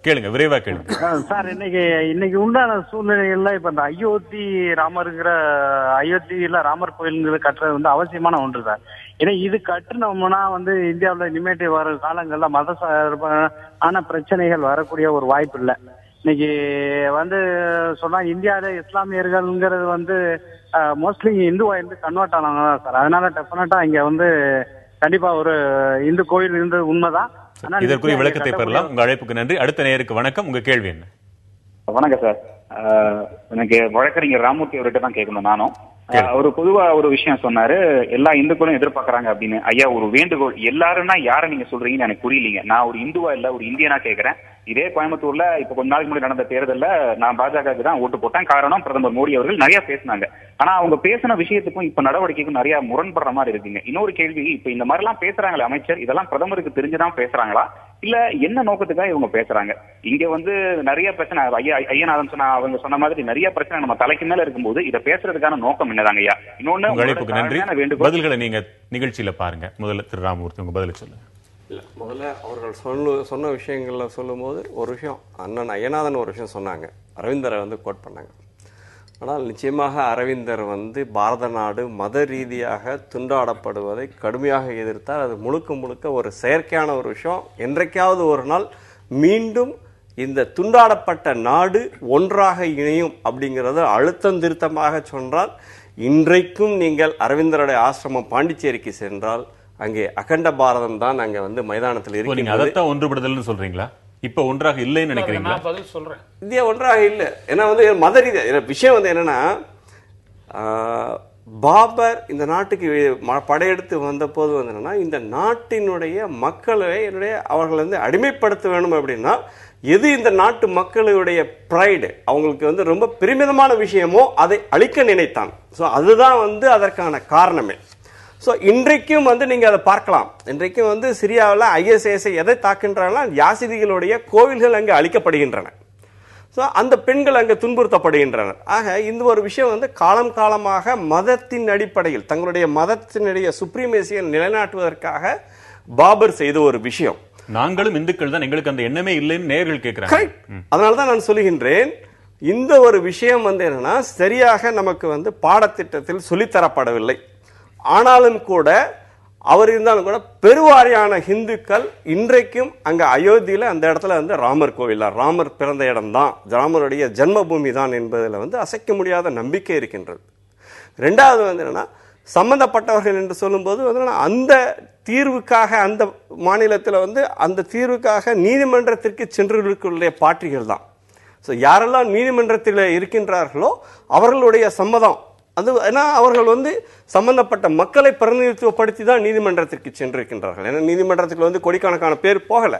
கேளுங்க, விரைவா கேளுங்க
சார். இன்னைக்கு உண்டான சூழ்நிலைகள்ல இப்ப இந்த அயோத்தியில ராமர் கோயிலுங்கிறது கட்டுறது அவசியமான ஒன்று சார். ஏன்னா இது கட்டுனோம்னா இந்தியாவில் இனிமேட்டு வர காலங்கள்ல மத சார்பான பிரச்சனைகள் வரக்கூடிய ஒரு வாய்ப்பு இல்லை. இன்னைக்கு சொன்னா இந்தியாவில இஸ்லாமியர்கள்ங்கிறது மோஸ்ட்லி இந்துவா இருந்து கன்வெர்ட் ஆனாங்க சார். அதனால டெஃபினட்டா இங்க கண்டிப்பா ஒரு இந்து கோயில் இருந்தது உண்மைதான்.
இதற்குரிய விளக்கத்தை பெறலாம். உங்க அழைப்புக்கு நன்றி. அடுத்த நேயருக்கு வணக்கம். உங்க கேள்வி என்ன?
வணக்கம் சார். எனக்கு வழக்கறிஞர் ராமூர்த்தி அவர்கிட்ட தான் கேட்கணும். நானும் ஒரு பொதுவா ஒரு விஷயம் சொன்னாரு, எல்லா இந்துக்களும் எதிர்பார்க்கறாங்க அப்படின்னு. ஐயா, ஒரு வேண்டுகோள், எல்லாருன்னா யாரை நீங்க சொல்றீங்கன்னு எனக்கு புரியலீங்க. நான் ஒரு இந்துவா இல்ல, ஒரு இந்தியனா கேட்கிறேன். இதே கோயம்புத்தூர்ல இப்ப கொஞ்ச நாளைக்கு முன்னாடி நடந்த தேர்தல்ல நான் பாஜகவுக்கு தான் ஓட்டு போட்டேன். காரணம், பிரதமர் மோடி அவர்கள் நிறைய பேசினாங்க. ஆனா அவங்க பேசின விஷயத்துக்கும் இப்ப நடவடிக்கைக்கும் நிறைய முரண்படுற மாதிரி இருக்குங்க. இன்னொரு கேள்வி, இப்ப இந்த மாதிரி எல்லாம் பேசுறாங்களே அமைச்சர், இதெல்லாம் பிரதமருக்கு தெரிஞ்சுதான் பேசுறாங்களா இல்ல என்ன நோக்கத்துக்காக இவங்க பேசுறாங்க? இங்க நிறைய பிரச்சனை, ஐயநாதன் அவங்க சொன்ன மாதிரி நிறைய பிரச்சனை நம்ம தலைக்கு மேல இருக்கும்போது இதை பேசுறதுக்கான நோக்கம் என்னதாங்க ஐயா?
இன்னொன்னு நன்றி. பதில்களை நீங்க நிகழ்ச்சியில பாருங்க. முதல்ல திரு ராமூர்த்தி உங்க பதில சொல்லுங்க.
இல்லை, முதல்ல அவர்கள் சொன்ன விஷயங்களில் சொல்லும்போது ஒரு விஷயம், அண்ணன் ஐயநாதன் ஒரு விஷயம் சொன்னாங்க, அரவிந்தரை கோட் பண்ணாங்க. ஆனால் நிச்சயமாக அரவிந்தர் பாரத நாடு மத ரீதியாக துண்டாடப்படுவதை கடுமையாக எதிர்த்தார். அது முழுக்க ஒரு செயற்கையான ஒரு விஷயம். என்றைக்காவது ஒரு நாள் மீண்டும் இந்த துண்டாடப்பட்ட நாடு ஒன்றாக இணையும் அப்படிங்கிறத அழுத்தம் திருத்தமாக சொன்னால், இன்றைக்கும் நீங்கள் அரவிந்தருடைய ஆசிரமம் பாண்டிச்சேரிக்கு சென்றால் அங்கே அகண்ட பாரதம் தான் அங்க மைதானத்தில் இருக்கு.
அதைத்தான் ஒன்றுபடுதல் சொல்றீங்களா? இப்ப ஒன்றாக இல்லைன்னு நினைக்கிறீங்களா?
பதில் சொல்றேன்.
இந்தியா ஒன்றாக இல்லை. ஏன்னா மத ரீதியா விஷயம் என்னன்னா, பாபர் இந்த நாட்டுக்கு படையெடுத்து வந்த போது என்னன்னா, இந்த நாட்டினுடைய மக்களை அவர்கள் அடிமைப்படுத்த வேணும் அப்படின்னா, எது இந்த நாட்டு மக்களுடைய பிரைடு, அவங்களுக்கு ரொம்ப பெருமிதமான விஷயமோ அதை அழிக்க நினைத்தான். ஸோ அதுதான் அதற்கான காரணமே. ஸோ இன்றைக்கும் நீங்க அதை பார்க்கலாம். இன்றைக்கும் சிரியாவில் ISIS எதை தாக்குகின்றன, யாசிதிகளுடைய கோவில்கள் அங்கு அழிக்கப்படுகின்றன. ஸோ அந்த பெண்கள் அங்கே துன்புறுத்தப்படுகின்றனர். ஆக இந்த ஒரு விஷயம் காலமாக மதத்தின் அடிப்படையில் தங்களுடைய மதத்தினுடைய சுப்ரீமேசியை நிலைநாட்டுவதற்காக பாபர் செய்த ஒரு விஷயம்.
நாங்களும் இந்துக்கள் தான், எங்களுக்கு அந்த எண்ணமே இல்லைன்னு நேயர்கள் கேட்கிறாங்க.
அதனாலதான் நான் சொல்லுகின்றேன், இந்த ஒரு விஷயம் என்னன்னா சரியாக நமக்கு பாடத்திட்டத்தில் சொல்லித்தரப்படவில்லை. ஆனாலும் கூட அவர் இருந்தாலும் கூட பெருவாரியான இந்துக்கள் இன்றைக்கும் அங்க அயோத்தியில அந்த இடத்துல ராமர் கோவில், ராமர் பிறந்த இடம் தான், ராமருடைய ஜென்மபூமி தான் என்பதில் அசைக்க முடியாத நம்பிக்கை இருக்கின்றது. ரெண்டாவது என்னன்னா, சம்பந்தப்பட்டவர்கள் என்று சொல்லும்போது அந்த தீர்வுக்காக அந்த மாநிலத்தில் அந்த தீர்வுக்காக நீதிமன்றத்திற்கு சென்றிருக்கிற பாட்டிகள் தான். ஸோ யாரெல்லாம் நீதிமன்றத்தில் இருக்கின்றார்களோ அவர்களுடைய சம்மதம் அது, ஏன்னா அவர்கள் சம்பந்தப்பட்ட மக்களை பிரதிநிதித்துவப்படுத்தி தான் நீதிமன்றத்திற்கு சென்றிருக்கின்றார்கள். ஏன்னா நீதிமன்றத்துக்கு கோடிக்கணக்கான பேர் போகலை.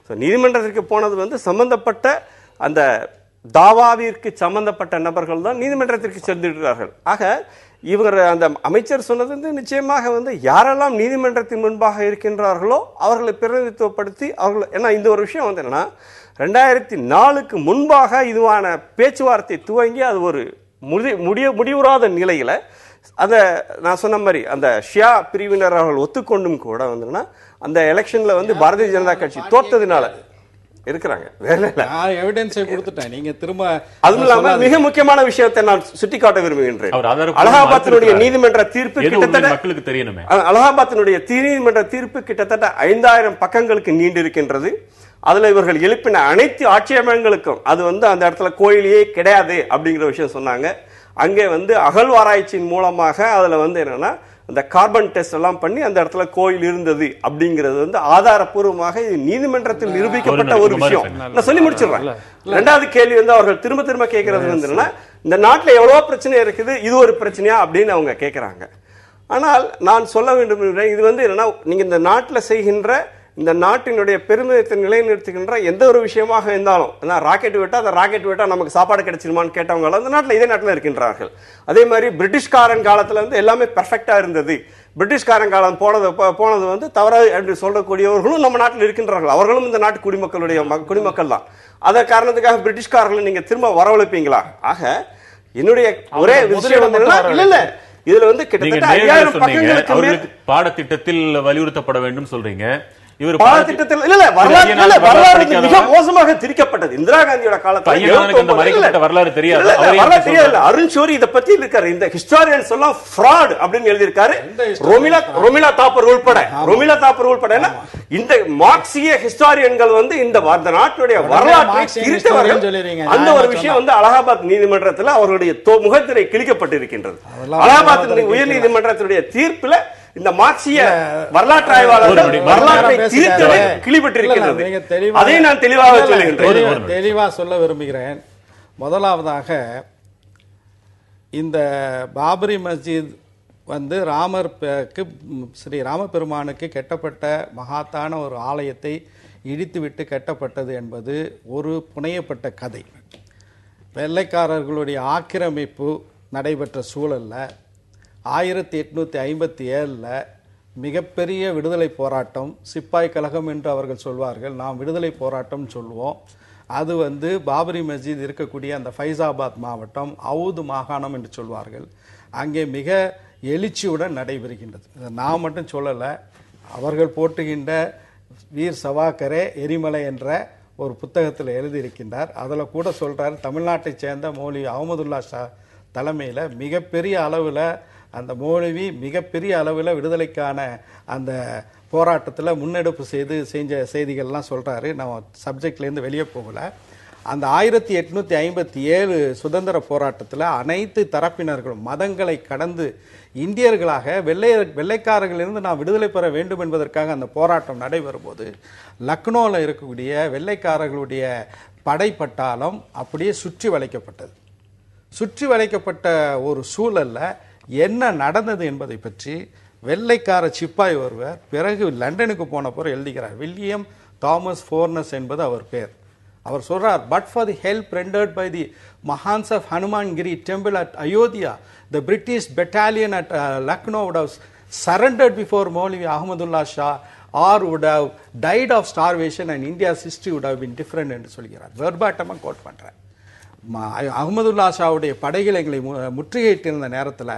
ஸோ நீதிமன்றத்திற்கு போனது சம்பந்தப்பட்ட அந்த தாவாவிற்கு சம்பந்தப்பட்ட நபர்கள் தான் நீதிமன்றத்திற்கு சென்றிருக்கிறார்கள். ஆக இவர் அந்த அமைச்சர் சொன்னது வந்து நிச்சயமாக வந்து யாரெல்லாம் நீதிமன்றத்தின் முன்பாக இருக்கின்றார்களோ அவர்களை பிரதிநிதித்துவப்படுத்தி அவர்கள், ஏன்னா இந்த ஒரு விஷயம் வந்து என்னன்னா 2004க்கு முன்பாக இதுவான பேச்சுவார்த்தை துவங்கி அது ஒரு முடிவுறாத நிலையில அதை நான் சொன்ன மாதிரி அந்த ஷியா பிரிவினர் அவர்கள் ஒத்துக்கொண்டும் கூட வந்துன்னா அந்த எலெக்ஷன்ல வந்து பாரதிய ஜனதா கட்சி தோத்ததுனால இருக்கிறாங்க.
எவிடன்ஸை கொடுத்துட்டேன். நீங்க திரும்ப
அதுவும் இல்லாம மிக முக்கியமான விஷயத்தை நான் சுட்டிக்காட்ட விரும்புகின்றேன். அலகாபாத்தினுடைய நீதிமன்ற தீர்ப்பு கிட்டத்தட்ட மக்களுக்கு தெரியணுமே. அலகாபாத்தினுடைய நீதிமன்ற தீர்ப்பு கிட்டத்தட்ட 5000 பக்கங்களுக்கு நீண்டிருக்கின்றது. அதுல இவர்கள் எழுப்பின அனைத்து ஆட்சேபங்களுக்கும் அது வந்து அந்த இடத்துல கோயிலையே கிடையாது அப்படிங்கிற விஷயம் சொன்னாங்க. அங்கே வந்து அகழ்வாராய்ச்சியின் மூலமாக அதுல வந்து என்னன்னா அந்த கார்பன் டெஸ்ட் எல்லாம் பண்ணி அந்த இடத்துல கோயில் இருந்தது அப்படிங்கிறது வந்து ஆதாரப்பூர்வமாக நீதிமன்றத்தில் நிரூபிக்கப்பட்ட ஒரு விஷயம். நான் சொல்லி முடிச்சிடுறேன். ரெண்டாவது கேள்வி வந்து அவர்கள் திரும்ப திரும்ப கேட்கறது வந்து இந்த நாட்டுல எவ்வளவோ பிரச்சனை இருக்குது, இது ஒரு பிரச்சனையா அப்படின்னு அவங்க கேட்கிறாங்க. ஆனால் நான் சொல்ல வேண்டும், இது வந்து என்னன்னா நீங்க இந்த நாட்டில் செய்கின்ற இந்த நாட்டினுடைய பெருமிதத்தை நிலைநிறுத்துகின்ற எந்த ஒரு விஷயமாக இருந்தாலும், ராக்கெட் விட்டா அந்த ராக்கெட் விட்டா நமக்கு சாப்பாடு கிடைச்சிருமான்னு கேட்டவங்க அந்த நாட்டில் இதே நாட்டில் இருக்கின்றார்கள். அதே மாதிரி பிரிட்டிஷ்காரன் காலத்துல வந்து எல்லாமே பெர்ஃபெக்டா இருந்தது, பிரிட்டிஷ்காரன் காலம் போனது வந்து தவறாது என்று சொல்லக்கூடியவர்களும் நம்ம நாட்டில் இருக்கின்றார்கள். அவர்களும் இந்த நாட்டு குடிமக்கள் தான். அதே காரணத்துக்காக பிரிட்டிஷ்காரர்களை நீங்க திரும்ப வரவழைப்பீங்களா? ஆக என்னுடைய ஒரே விஷயம் வந்து இல்ல இதுல வந்து கிட்டத்தட்ட 5000 பக்கங்களுக்கு
பாடத்திட்டத்தில் வலியுறுத்தப்பட வேண்டும் சொல்றீங்க.
பாடத்திட்டத்தில் இல்ல வரலாறு மிக மோசமாக திரிக்கப்பட்டது. இந்திரா காந்தியோட காலத்துல
வரலாறு தெரியாது.
அருண் ஷோரி இதை பத்தி இருக்காரு. இந்த ஹிஸ்டாரியன்ஸ் எல்லாம் ஃப்ராட் அப்படின்னு எழுதியிருக்காரு. ரொமிலா தாப்பர் உள்பட இந்த மார்க்சிய ஹிஸ்டாரியன்கள் வந்து இந்த நாட்டுடைய வரலாற்றை திரித்தவர்கள். அந்த ஒரு விஷயம் வந்து அலகாபாத் நீதிமன்றத்தில் அவர்களுடைய முகத்திரை கிழிக்கப்பட்டிருக்கின்றது. அலகாபாத் உயர் நீதிமன்றத்தினுடைய தீர்ப்புல இந்த மார்க்சிய வரலாற்று ஆய்வாளர்கள் வரலாற்றை திரித்தது கிழிபட்டிருக்கிறது. அதை நான் தெளிவாக
சொல்ல விரும்புகிறேன். முதலாவதாக இந்த பாபரி மஸ்ஜித் வந்து ஸ்ரீ ராமபெருமானுக்கு கட்டப்பட்ட மகாத்தான ஒரு ஆலயத்தை இடித்துவிட்டு கட்டப்பட்டது என்பது ஒரு புனையப்பட்ட கதை. வெள்ளைக்காரர்களுடைய ஆக்கிரமிப்பு நடைபெற்ற சூழல்ல 1857 மிகப்பெரிய விடுதலை போராட்டம், சிப்பாய் கழகம் என்று அவர்கள் சொல்வார்கள், நாம் விடுதலை போராட்டம் சொல்லுவோம். அது வந்து பாபரி மஸ்ஜித் இருக்கக்கூடிய அந்த ஃபைசாபாத் மாவட்டம், அவுது மாகாணம் என்று சொல்வார்கள், அங்கே மிக எழுச்சியுடன் நடைபெறுகின்றது. நான் மட்டும் சொல்லலை, அவர்கள் போட்டுகின்ற வீர் சவாக்கரே எரிமலை என்ற ஒரு புத்தகத்தில் எழுதியிருக்கின்றார். அதில் கூட சொல்கிறார், தமிழ்நாட்டை சேர்ந்த மௌலவி அஹமதுல்லா ஷா தலைமையில் மிகப்பெரிய அளவில் அந்த மௌலவி மிகப்பெரிய அளவில் விடுதலைக்கான அந்த போராட்டத்தில் முன்னெடுப்பு செஞ்ச செய்திகள்லாம் சொல்கிறாரு. நான் சப்ஜெக்ட்லேருந்து வெளியே போகலை. அந்த 1857 சுதந்திர போராட்டத்தில் அனைத்து தரப்பினர்களும் மதங்களை கடந்து இந்தியர்களாக வெள்ளைக்காரர்களிலிருந்து நாம் விடுதலை பெற வேண்டும் என்பதற்காக அந்த போராட்டம் நடைபெறும் போது லக்னோவில் இருக்கக்கூடிய வெள்ளைக்காரர்களுடைய படைப்பட்டாளம் அப்படியே சுற்றி வளைக்கப்பட்டது. சுற்றி வளைக்கப்பட்ட ஒரு சூழல்ல என்ன நடந்தது என்பதை பற்றி வெள்ளைக்கார சிப்பாய் ஒருவர் பிறகு லண்டனுக்கு போன போற எழுதுகிறார். வில்லியம் தாமஸ் ஃபோர்னஸ் என்பது அவர் பேர். அவர் சொல்றார், but for the help rendered by the mahants of Hanumangarhi temple at Ayodhya, the British battalion at Lucknow would have surrendered before Maulvi Ahmadullah Shah or would have died of starvation and India's history would have been different என்று சொல்கிறார். வெர்பாட்டமாக code பண்றார். அஹமதுல்லா ஷாவுடைய படைகள் எங்களை முற்றுகையிட்டிருந்த நேரத்தில்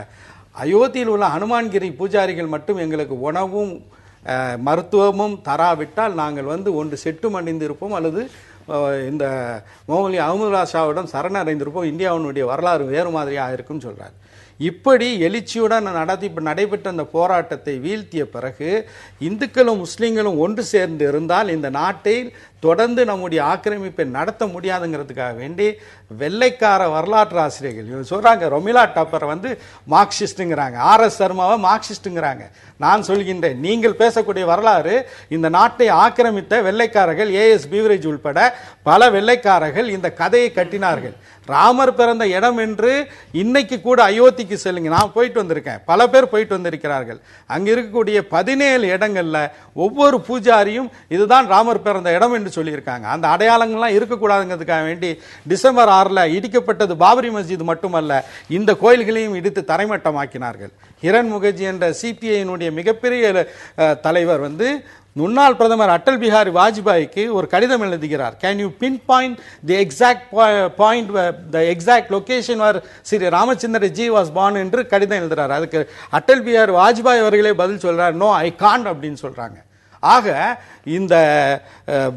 அயோத்தியில் உள்ள ஹனுமான்கிரி பூஜாரிகள் மட்டும் எங்களுக்கு உணவும் மருத்துவமும் தராவிட்டால் நாங்கள் வந்து ஒன்று செட்டும் அடைந்திருப்போம் அல்லது இந்த மௌலவி அஹமதுல்லா ஷாவிடம் சரணடைந்திருப்போம், இந்தியாவினுடைய வரலாறு வேறு மாதிரியாக இருக்குன்னு சொல்றார். இப்படி எழுச்சியுடன் நடைபெற்ற அந்த போராட்டத்தை வீழ்த்திய பிறகு இந்துக்களும் முஸ்லீம்களும் ஒன்று சேர்ந்து இருந்தால் இந்த நாட்டை தொடர்ந்து நம்முடைய ஆக்கிரமிப்பை நடத்த முடியாதுங்கிறதுக்காக வேண்டி வெள்ளைக்கார வரலாற்று ஆசிரியர்கள் சொல்றாங்க, ரொமிலா டாப்பர் வந்து மார்க்சிஸ்டுங்கிறாங்க, RS சர்மாவை மார்க்சிஸ்டுங்கிறாங்க. நான் சொல்கின்றேன், நீங்கள் பேசக்கூடிய வரலாறு இந்த நாட்டை ஆக்கிரமித்த வெள்ளைக்காரர்கள், AS பீவரேஜ் உள்பட பல வெள்ளைக்காரர்கள் இந்த கதையை கட்டினார்கள். ராமர் பிறந்த இடம் என்று இன்னைக்கு கூட அயோத்திக்கு செல்லுங்க, நான் போயிட்டு வந்திருக்கேன், பல பேர் போயிட்டு வந்திருக்கிறார்கள். அங்க இருக்கக்கூடிய 17 இடங்கள்ல ஒவ்வொரு பூஜாரியும் இதுதான் ராமர் பிறந்த இடம் என்று சொல்லியிருக்காங்க. அந்த அடையாளங்கள்லாம் இருக்கக்கூடாதுங்கிறதுக்காக வேண்டி டிசம்பர் 6 இடிக்கப்பட்டது பாபரி மஸ்ஜித் மட்டுமல்ல, இந்த கோயில்களையும் இடித்து தரைமட்டமாக்கினார்கள். ஹிரண் முகர்ஜி என்ற சிபிஐயினுடைய மிகப்பெரிய தலைவர் முன்னாள் பிரதமர் அடல் பிஹாரி வாஜ்பாய்க்கு ஒரு கடிதம் எழுதுகிறார். Can you pinpoint the exact point the exact location where Shri Ramachandra ji was born என்று கடிதம் எழுதுறாரு. அதுக்கு அடல் பிஹாரி வாஜ்பாய் அவர்களே பதில் சொல்றார், நோ ஐ காண்ட் அப்படின்னு சொல்றாங்க. ஆக இந்த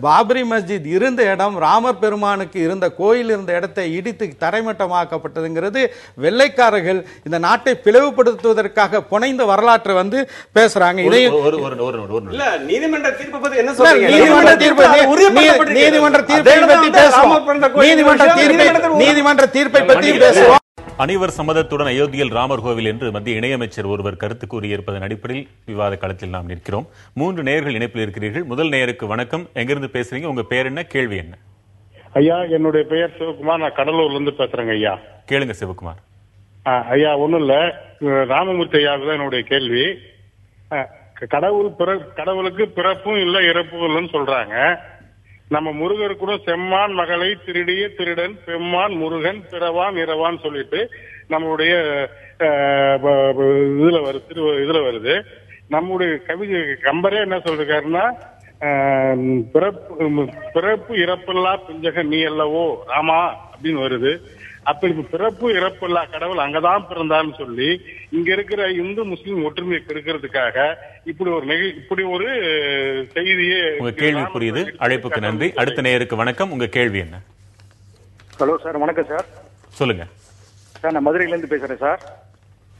பாபரி மஸ்ஜித் இருந்த இடம், ராமர் பெருமானுக்கு இருந்த கோயில் இருந்த இடத்தை இடித்து தரைமட்டமாக்கப்பட்டதுங்கிறது வெள்ளைக்காரர்கள் இந்த நாட்டை பிளவுபடுத்துவதற்காக புனைந்த வரலாற்றை பேசுறாங்க.
நீதிமன்ற தீர்ப்பை பத்தி என்ன சொல்றீங்க?
நீதிமன்ற தீர்ப்பை பற்றி பேசுவோம்.
அனைவர் சம்மதத்துடன் அயோத்தியில் ராமர் கோவில் என்று மத்திய இணையமைச்சர் ஒருவர் கருத்து கூறியிருப்பதன் அடிப்படையில் விவாத களத்தில் நாம் நிற்கிறோம். 3 நேயர்கள் இணைப்பில் இருக்கிறீர்கள். முதல் நேயருக்கு வணக்கம். எங்கிருந்து பேசுறீங்க? உங்க பேர் என்ன, கேள்வி என்ன?
ஐயா, என்னுடைய பெயர் சிவகுமார். நான் கடலூர்ல இருந்து பேசுறேங்க ஐயா.
கேளுங்க சிவகுமார்.
ஐயா, ஒண்ணும் இல்ல, ராமமூர்த்தி ஐயாவுக்கு தான் என்னுடைய கேள்வி. கடவுளுக்கு பிறப்பும் இல்ல இறப்பும் இல்லைன்னு சொல்றாங்க. நம்ம முருகர் கூட செம்மான் மகளை திருடிய திருடன் பெம்மான் முருகன் பிறவான் இரவான் சொல்லிட்டு நம்மளுடைய இதுல வருது. நம்முடைய கவிதை கம்பரே என்ன சொல்றாருன்னா, பிறப்பு இறப்பில்லா பிஞ்சக நீ அல்லவோ ராமா அப்படின்னு வருது. அப்ப இப்ப பிறப்பு இறப்பில்லா கடவுள் அங்கதான் பிறந்தான்னு சொல்லி இங்க இருக்கிற இந்து முஸ்லீம் ஒற்றுமையை கெடுக்கிறதுக்காக இப்படி ஒரு செய்தியே.
உங்க கேள்வி புரியுது, அழைப்புக்கு நன்றி. அடுத்த நேயருக்கு வணக்கம். உங்க கேள்வி என்ன?
ஹலோ சார், வணக்கம் சார்.
சொல்லுங்க
சார். நான் மதுரையில இருந்து பேசுறேன் சார்.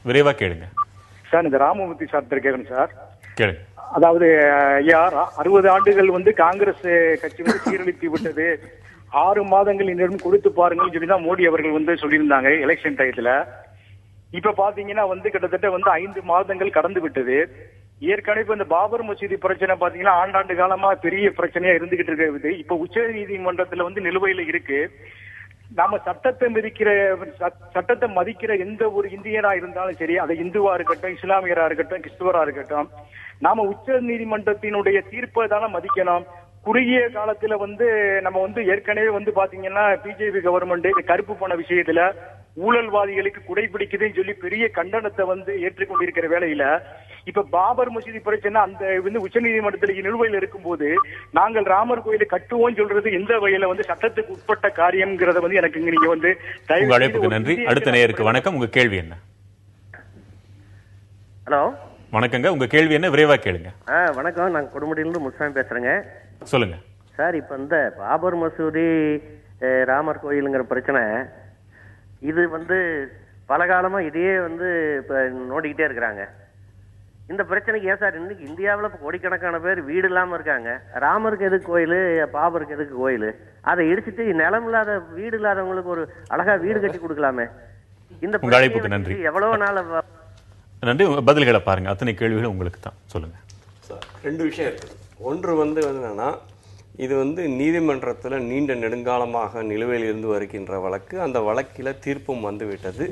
விரைவா கேளுங்க
சார். இந்த ராமமூர்த்தி சார் கேட்கணும் சார்.
கேளுங்க.
அதாவது ஐயா, 60 ஆண்டுகள் காங்கிரஸ் கட்சி சீரழித்து விட்டது, 6 மாதங்கள் இன்னும் கொடுத்து பாருங்கன்னு சொல்லிதான் மோடி அவர்கள் சொல்லியிருந்தாங்க எலெக்ஷன் டயத்துல. இப்ப பாத்தீங்கன்னா கிட்டத்தட்ட 5 மாதங்கள் கடந்து விட்டது. ஏற்கனவே இந்த பாபர் மசூதி பிரச்சனை பாத்தீங்கன்னா ஆண்டாண்டு காலமா பெரிய பிரச்சனையா இருந்துகிட்டு இருக்கிறது. இப்ப உச்ச நீதிமன்றத்துல நிலுவையில இருக்கு. நாம சட்டத்தை மதிக்கிற எந்த ஒரு இந்தியனா இருந்தாலும் சரி, அது இந்துவா இருக்கட்டும், இஸ்லாமியரா இருக்கட்டும், கிறிஸ்துவரா இருக்கட்டும், நாம உச்ச நீதிமன்றத்தினுடைய தீர்ப்பை தானே மதிக்கணும். குறுகிய காலத்துல நம்ம ஏற்கனவே பாத்தீங்கன்னா பிஜேபி கவர்மெண்ட் கருப்பு பண விஷயத்துல ஊழல்வாதிகளுக்கு குடைபிடிக்குதுன்னு சொல்லி பெரிய கண்டனத்தை ஏற்றுக்கொண்டிருக்கிற வேளையில இப்ப பாபர் மசூதி பிரச்சனை அந்த உச்ச நீதிமன்றத்தில் நிலுவையில் இருக்கும் போது நாங்கள் ராமர் கோயிலை கட்டுவோம் சொல்றது எந்த வகையில சட்டத்துக்கு உட்பட்ட காரியம்ங்கிறத எனக்கு நீங்க
அழைப்புக்கு நன்றி. அடுத்த நேயருக்கு வணக்கம். உங்க கேள்வி என்ன?
ஹலோ,
வணக்கங்க. உங்க கேள்வி என்ன? விரைவா கேளுங்க.
வணக்கம். நான் கொடுமுடியிலிருந்து முஸ்லாமி பேசுறேங்க.
சொல்லுங்க
சார். இப்ப இந்த பாபர் மசூதி ராமர் கோயிலுங்கிற பிரச்சனை இது பல காலமா இதையே இப்ப நோண்டிக்கிட்டே இருக்கிறாங்க. இந்த பிரச்சனைக்கு ஏன் சார் இன்னைக்கு இந்தியாவில் இப்ப கோடிக்கணக்கான பேர் வீடு இல்லாம இருக்காங்க? ராமருக்கு எதுக்கு கோயில், பாபருக்கு எதுக்கு கோயில்? அதை இடிச்சிட்டு நிலம் இல்லாத வீடு இல்லாதவங்களுக்கு ஒரு அழகா வீடு கட்டி கொடுக்கலாமே. இந்த
அழைப்புக்கு நன்றி.
எவ்வளவு நாள்
நன்றி. பதில்களை பாருங்க. அத்தனை கேள்விகளும் உங்களுக்கு தான். சொல்லுங்க.
2 விஷயம் இருக்குது. ஒன்று என்னன்னா, இது நீதிமன்றத்தில் நீண்ட நெடுங்காலமாக நிலுவையில் இருந்து வருகின்ற வழக்கு. அந்த வழக்கில் தீர்ப்பும் வந்துவிட்டது.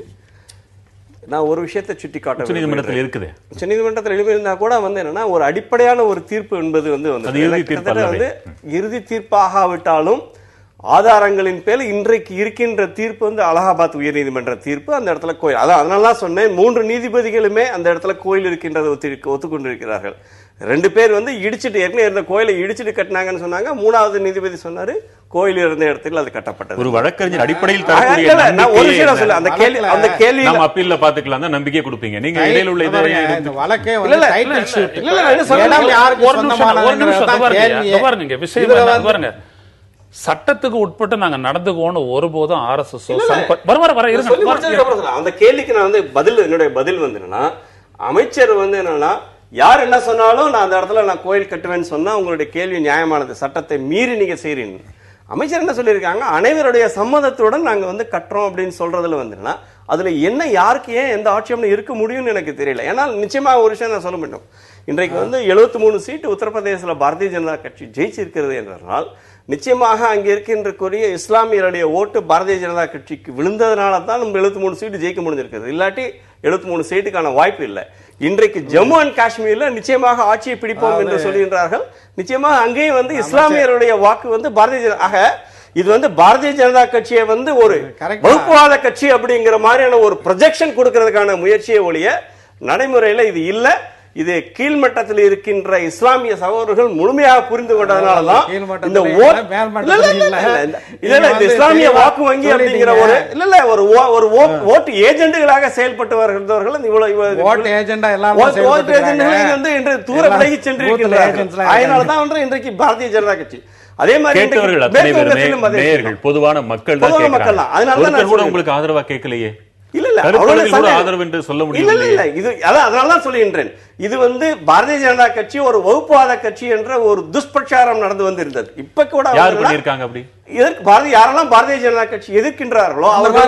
நான் ஒரு விஷயத்தை சுட்டி காட்ட
நீதிமன்றத்தில் இருக்குது.
உச்ச நீதிமன்றத்தில் எழுதியிருந்தா கூட என்னன்னா, ஒரு அடிப்படையான ஒரு தீர்ப்பு என்பது இறுதி தீர்ப்பாகாவிட்டாலும் ஆதாரங்களின் பேர் இன்றைக்கு இருக்கின்ற தீர்ப்பு அலகாபாத் உயர் நீதிமன்ற தீர்ப்பு. அந்த இடத்துல கோயில், அதனால சொன்னேன், 3 நீதிபதிகளுமே அந்த இடத்துல கோயில் இருக்கின்றதை ஒத்துக்கொண்டிருக்கிறார்கள். 2 பேர் இடிச்சிட்டு ஏற்கனவே இருந்த கோயிலை இடிச்சிட்டு கட்டினாங்கன்னு சொன்னாங்க. 3வது நீதிபதி சொன்னாரு கோயில் இருந்த இடத்துல அது கட்டப்பட்டது.
ஒரு வழக்கறிஞர் அடிப்படையில்
ஒரு விஷயம் சொல்ல, அந்த கேள்வி
நம்ம அப்பீல்ல பாத்துக்கலாம் தான் நம்பிக்கை கொடுப்பீங்க. நீங்க இடையில உள்ள
வழக்கே
பாருங்க, சட்டத்துக்கு உட்பட்டு நாங்க நடந்துக்கோன்னு ஒருபோதும் RSS
அந்த கேள்விக்கு நான் என்னுடைய பதில் என்னன்னா, அமைச்சர் என்னன்னா, யார் என்ன சொன்னாலும் நான் அந்த இடத்துல நான் கோயில் கட்டுவேன்னு சொன்னா உங்களுடைய கேள்வி நியாயமானது. சட்டத்தை மீறி நீங்க செய்றீங்க. அமைச்சர் என்ன சொல்லியிருக்காங்க, அனைவருடைய சம்மதத்துடன் நாங்க கட்டுறோம் அப்படின்னு சொல்றதுல அதுல என்ன யாருக்கு ஏன் எந்த ஆட்சியம்னு இருக்க முடியும்னு எனக்கு தெரியல. ஏன்னா நிச்சயமாக ஒரு விஷயம் நான் சொல்ல வேண்டும். இன்றைக்கு 73 சீட்டு உத்தரப்பிரதேசத்தில் பாரதிய ஜனதா கட்சி ஜெயிச்சிருக்கிறது என்றால் நிச்சயமாக அங்கே இருக்கின்றக்கூடிய இஸ்லாமியருடைய ஓட்டு பாரதிய ஜனதா கட்சிக்கு விழுந்ததுனால தான் நம்ம 73 சீட்டு ஜெயிக்க முடிஞ்சிருக்கிறது. இல்லாட்டி 73 சீட்டுக்கான வாய்ப்பு இல்லை. இன்றைக்கு ஜம்மு அண்ட் காஷ்மீர்ல நிச்சயமாக ஆட்சியை பிடிப்போம் என்று சொல்கின்றார்கள். நிச்சயமாக அங்கேயும் இஸ்லாமியருடைய வாக்கு பாரதிய ஜனதா இது பாரதிய ஜனதா கட்சியை ஒரு வகுப்புவாத கட்சி அப்படிங்கிற மாதிரியான ஒரு ப்ரொஜெக்ஷன் கொடுக்கிறதுக்கான முயற்சியை ஒழிய நடைமுறையில இது இல்ல. இது கீழ்மட்டத்தில் இருக்கின்ற இஸ்லாமிய சகோதரர்கள் முழுமையாக புரிந்து கொண்டதனாலதான் இந்த இஸ்லாமிய வாக்கு வங்கி அப்படிங்கிற ஒரு ஓட்டு ஏஜென்ட்களாக செயல்பட்டு வருகிறவர்கள் இன்று தூர விலகி சென்றிருக்கிறார்கள். அதனாலதான் இன்றைக்கு பாரதிய ஜனதா கட்சி அதே மாதிரி
பொதுவான மக்கள் அதனாலதான் உங்களுக்கு ஆதரவா கேட்கலையே. ஆதரவு என்று சொல்ல முடியும்.
அதனாலதான் சொல்லுகின்றேன். இது பாரதிய ஜனதா கட்சி ஒரு வகுப்புவாத கட்சி என்ற ஒரு துஷ்பிரச்சாரம் நடந்து வந்திருந்தது. இப்ப கூட
யார் பண்ணிருக்காங்க அப்படி?
இதற்கு யாரெல்லாம் பாரதிய ஜனதா கட்சி எதிர்க்கின்றார்களோ அவர்கள்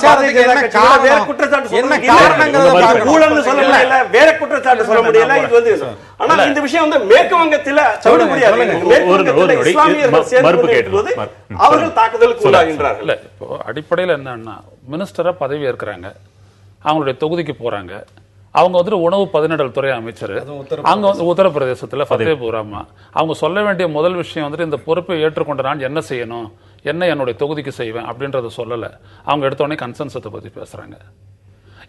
பாரதிய ஜனதா கட்சி வேற குற்றச்சாட்டு சொல்ல முடியல, வேற குற்றச்சாட்டு சொல்ல முடியல. இது ஆனா இந்த விஷயம் மேற்கு வங்கத்தில் சொல்ல முடியாது. அவர்கள் தாக்குதலுக்கு உள்ளாகின்றார்கள்.
அடிப்படையில் என்னன்னா மினிஸ்டரா பதவி ஏற்கிறாங்க, அவங்களுடைய தொகுதிக்கு போறாங்க. அவங்க உணவு பதனிடல் துறை அமைச்சர், அங்க உத்தரப்பிரதேசத்துல ஃபத்தேபுராமா. அவங்க சொல்ல வேண்டிய முதல் விஷயம் இந்த பொறுப்பை ஏற்றுக்கொண்ட நான் என்ன செய்யணும், என்ன என்னுடைய தொகுதிக்கு செய்வேன் அப்படின்றத சொல்லல. அவங்க எடுத்த உடனே கன்சென்சஸை பத்தி பேசுறாங்க.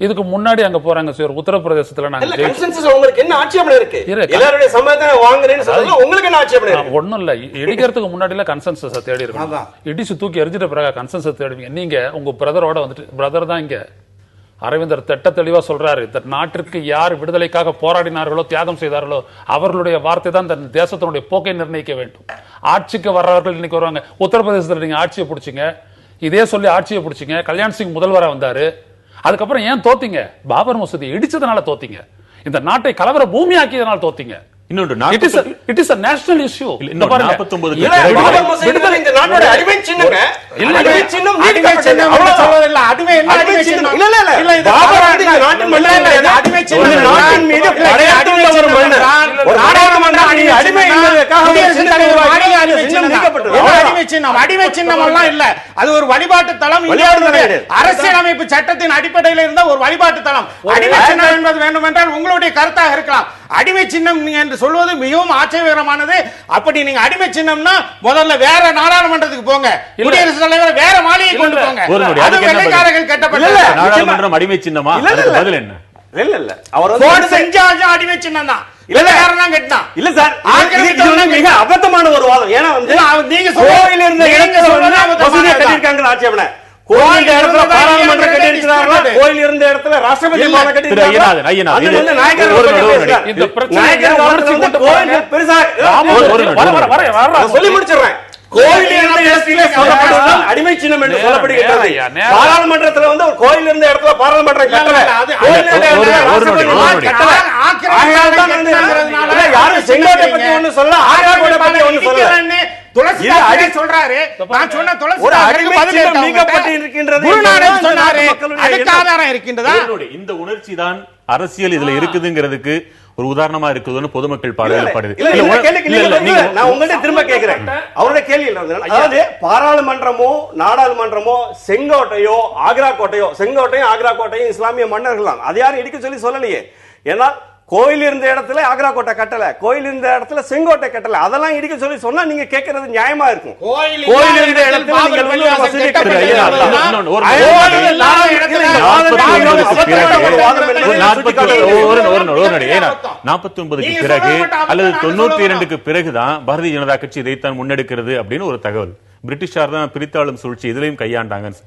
இதுக்கு முன்னாடி அங்க போறாங்க சார் உத்தரப்பிரதேசத்துல நாங்க ஒண்ணும் இல்ல இடிக்கிறதுக்கு முன்னாடி எல்லாம் கன்சென்சஸை தேடி இருக்கணும். இடிச்சு தூக்கி எரிஞ்சிட்ட பிறகு கன்சென்சஸ் தேடுவீங்க. நீங்க உங்க பிரதரோட பிரதர் தான் இங்க அரவிந்தர் திட்ட தெளிவா சொல்றாரு, இந்த நாட்டிற்கு யார் விடுதலைக்காக போராடினார்களோ தியாகம் செய்தார்களோ அவர்களுடைய வார்த்தை தான் இந்த தேசத்தினுடைய போக்கை நிர்ணயிக்க வேண்டும். ஆட்சிக்கு வர்றவர்கள் இன்னைக்கு வருவாங்க. உத்தரப்பிரதேசத்துல நீங்க ஆட்சியை பிடிச்சிங்க, இதே சொல்லி ஆட்சியை பிடிச்சிங்க. கல்யாண் சிங் முதல்வரா வந்தாரு. அதுக்கப்புறம் ஏன் தோத்தீங்க? பாபர் மசூதி இடிச்சதுனால தோத்தீங்க. இந்த நாட்டை கலவர பூமி ஆக்கியதனால தோத்தீங்க. இன்னொன்று it is a national issue. இந்த பாருங்க 49 பாபர் மசூதி இந்த நாட்டோட அடிமை சின்னங்க. அடிமை சின்னம் அடிமை சின்னம் சொல்லல. அடிமை என்ன அடிமை சின்னம்? இல்ல இது பாபர் இந்த நாட்டின் மன்னர் அடிமை சின்னம். நாட்டின் மீது படையெடுத்துள்ள ஒரு மன்னர் ஒரு நாடாளுமன்ற அடிமை என்பதற்காக சின்னம் நீக்கப்பட்டது. அடிமை சின்னம் அடிமை சின்னம் எல்லாம் இல்ல. அது ஒரு வழிபாட்டு தலம். இந்தியாவுடைய அரசியலமைப்பு சட்டத்தின் அடிப்படையில் இருந்த ஒரு வழிபாட்டு தலம். அடிமை சின்னம் என்பது வேண்டும் என்றால் உங்களுடைய கருத்தாக இருக்கலாம். அடிமை சின்னம் என்று சொல்வது மிகவும் ஆச்சரியகரமானது. அப்படி நீங்க அடிமை சின்னம்னா முதல்ல வேற நாடாளுமன்றத்துக்கு போங்க, குடியரசுத் தலைவர் வேற மாளிகை கொண்டு போங்க. அது வெள்ளைக்காரர்கள் கட்டப்பட்ட
நாடாளுமன்றம் அடிமை சின்னமா? பதில் என்ன?
இல்ல இல்ல அவர் செஞ்சாஜ் அடிமை சின்னம் தான். இல்ல காரணம் கட்டா இல்ல சார். இது மிக அபத்தமான ஒரு வாதம். ஏன்னா நீங்க கோயில இருந்த இடத்துல கட்டிருக்காங்க ஆட்சேபனை. கோயில் இடத்துல பாராளுமன்ற கட்டியிருக்கிறார்களா? கோயில் இருந்த இடத்துல ராஷ்டிரபதி பவன் கட்டியிருக்கிறார்களா? இந்த பிரச்சனை சொல்லி முடிச்சிடுறேன். கோயில் இருந்த இடத்துல சொல்லப்படுவதால் அடிமை சின்னம் என்று சொல்லப்படுகிறது. பாராளுமன்றத்துல ஒரு கோயில் இருந்த இடத்துல பாராளுமன்றம் கட்டல. யாரும் செங்கோட்டை பத்தி ஒண்ணு சொல்ல, ஆகாகோட்டை பத்தி ஒண்ணு சொல்ல.
இந்த உணர்ச்சி தான் அரசியல் இதுல இருக்குதுங்கிறதுக்கு ஒரு உதாரணமா இருக்குதுன்னு பொதுமக்கள் பாடல்கள்.
நான் உங்கள்கிட்ட திரும்ப கேட்கிறேன், அவருடைய கேள்வி. அதாவது பாராளுமன்றமோ நாடாளுமன்றமோ செங்கோட்டையோ ஆக்ரா கோட்டையோ, செங்கோட்டையும் ஆக்ரா கோட்டையும் இஸ்லாமிய மன்னர்கள் தான். அது யாரும் இடிக்க சொல்லலையே. ஏன்னா கோயில் இருந்த இடத்துல ஆக்ரா கோட்டை கட்டல, கோயில் இருந்த இடத்துல செங்கோட்டை கட்டல. அதெல்லாம் இடிக்க சொன்னா நீங்க கேட்கறது நியாயமா இருக்கும். கோயில் இருந்த இடத்துல
பிறகு அல்லது 92க்கு பிறகுதான் பாரதிய ஜனதா கட்சி இதைத்தான் முன்னெடுக்கிறது அப்படின்னு ஒரு தகவல். பிரிட்டிஷார் தான் பிரித்தாளும் சூழ்ச்சி இதிலையும் கையாண்டாங்க.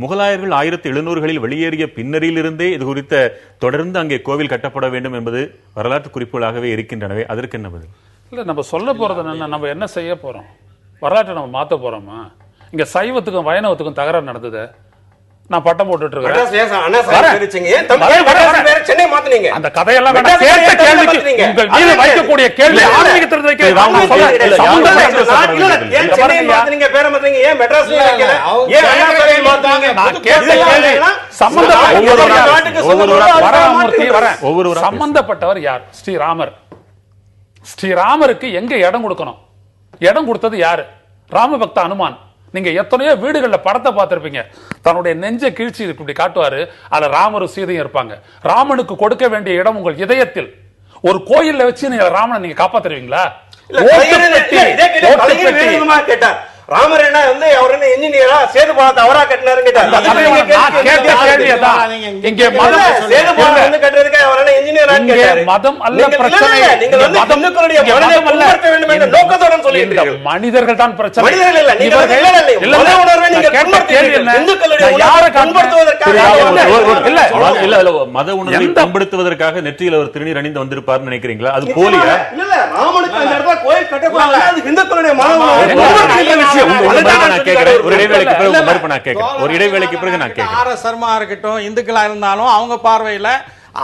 முகலாயர்கள் 1700களில் வெளியேறிய பின்னரிலிருந்தே இது குறித்த தொடர்ந்து அங்கே கோவில் கட்டப்பட வேண்டும் என்பது வரலாற்று குறிப்புகளாகவே இருக்கின்றனவே. அதற்கு என்ன பதில்?
இல்ல நம்ம சொல்ல போறது என்ன, நம்ம என்ன செய்ய போறோம்? வரலாற்றை நம்ம மாற்ற போறோமா? இங்க சைவத்துக்கும் வைணவத்துக்கும் தகராறு நடந்தது. நான் பட்டம் போட்டுட்டு இருக்கேன்.
சென்னை மாத்துனீங்க.
அந்த கதையெல்லாம் வேண்டாம். கேட்ட கேள்விக்கு உங்கள் மீது வைக்கக்கூடிய கேள்வி ஆன்மீகத்திற்கு வைக்க சம்பந்தப்பட்டவர் யார்? ஸ்ரீராமர். ஸ்ரீராமருக்கு எங்க இடம் கொடுக்கணும்? இடம் கொடுத்தது யாரு? ராமபக்த அனுமான். நீங்க எத்தனையோ வீடுகள்ல படத்தை பார்த்திருப்பீங்க. தன்னுடைய நெஞ்ச கீழ்ச்சி இப்படி காட்டுவாரு. அதுல ராமரும் சீதையும் இருப்பாங்க. ராமனுக்கு கொடுக்க வேண்டிய இடம் உங்கள் இதயத்தில். ஒரு கோயில்ல வச்சு நீங்க ராமனை நீங்க காப்பாத்துருவீங்களா?
ராமர் என்ன வந்து அவர் என்ன இன்ஜினியரா சேது பாலத்தை அவரா கட்டினாரு கேட்டார்.
மதம் அல்ல பிரச்சனை. மனிதர்கள் தான் பிரச்சனை.
மத உணர்வை பண்படுத்துவதற்காக நெற்றியில் ஒரு திருநீர் அணிந்து வந்திருப்பார் நினைக்கிறீங்களா? அது போலியா?
கோயில் கட்டக்கூடாது இந்துக்களுடைய மத
இந்துக்களா இருந்தாலும் அவங்க பார்வையில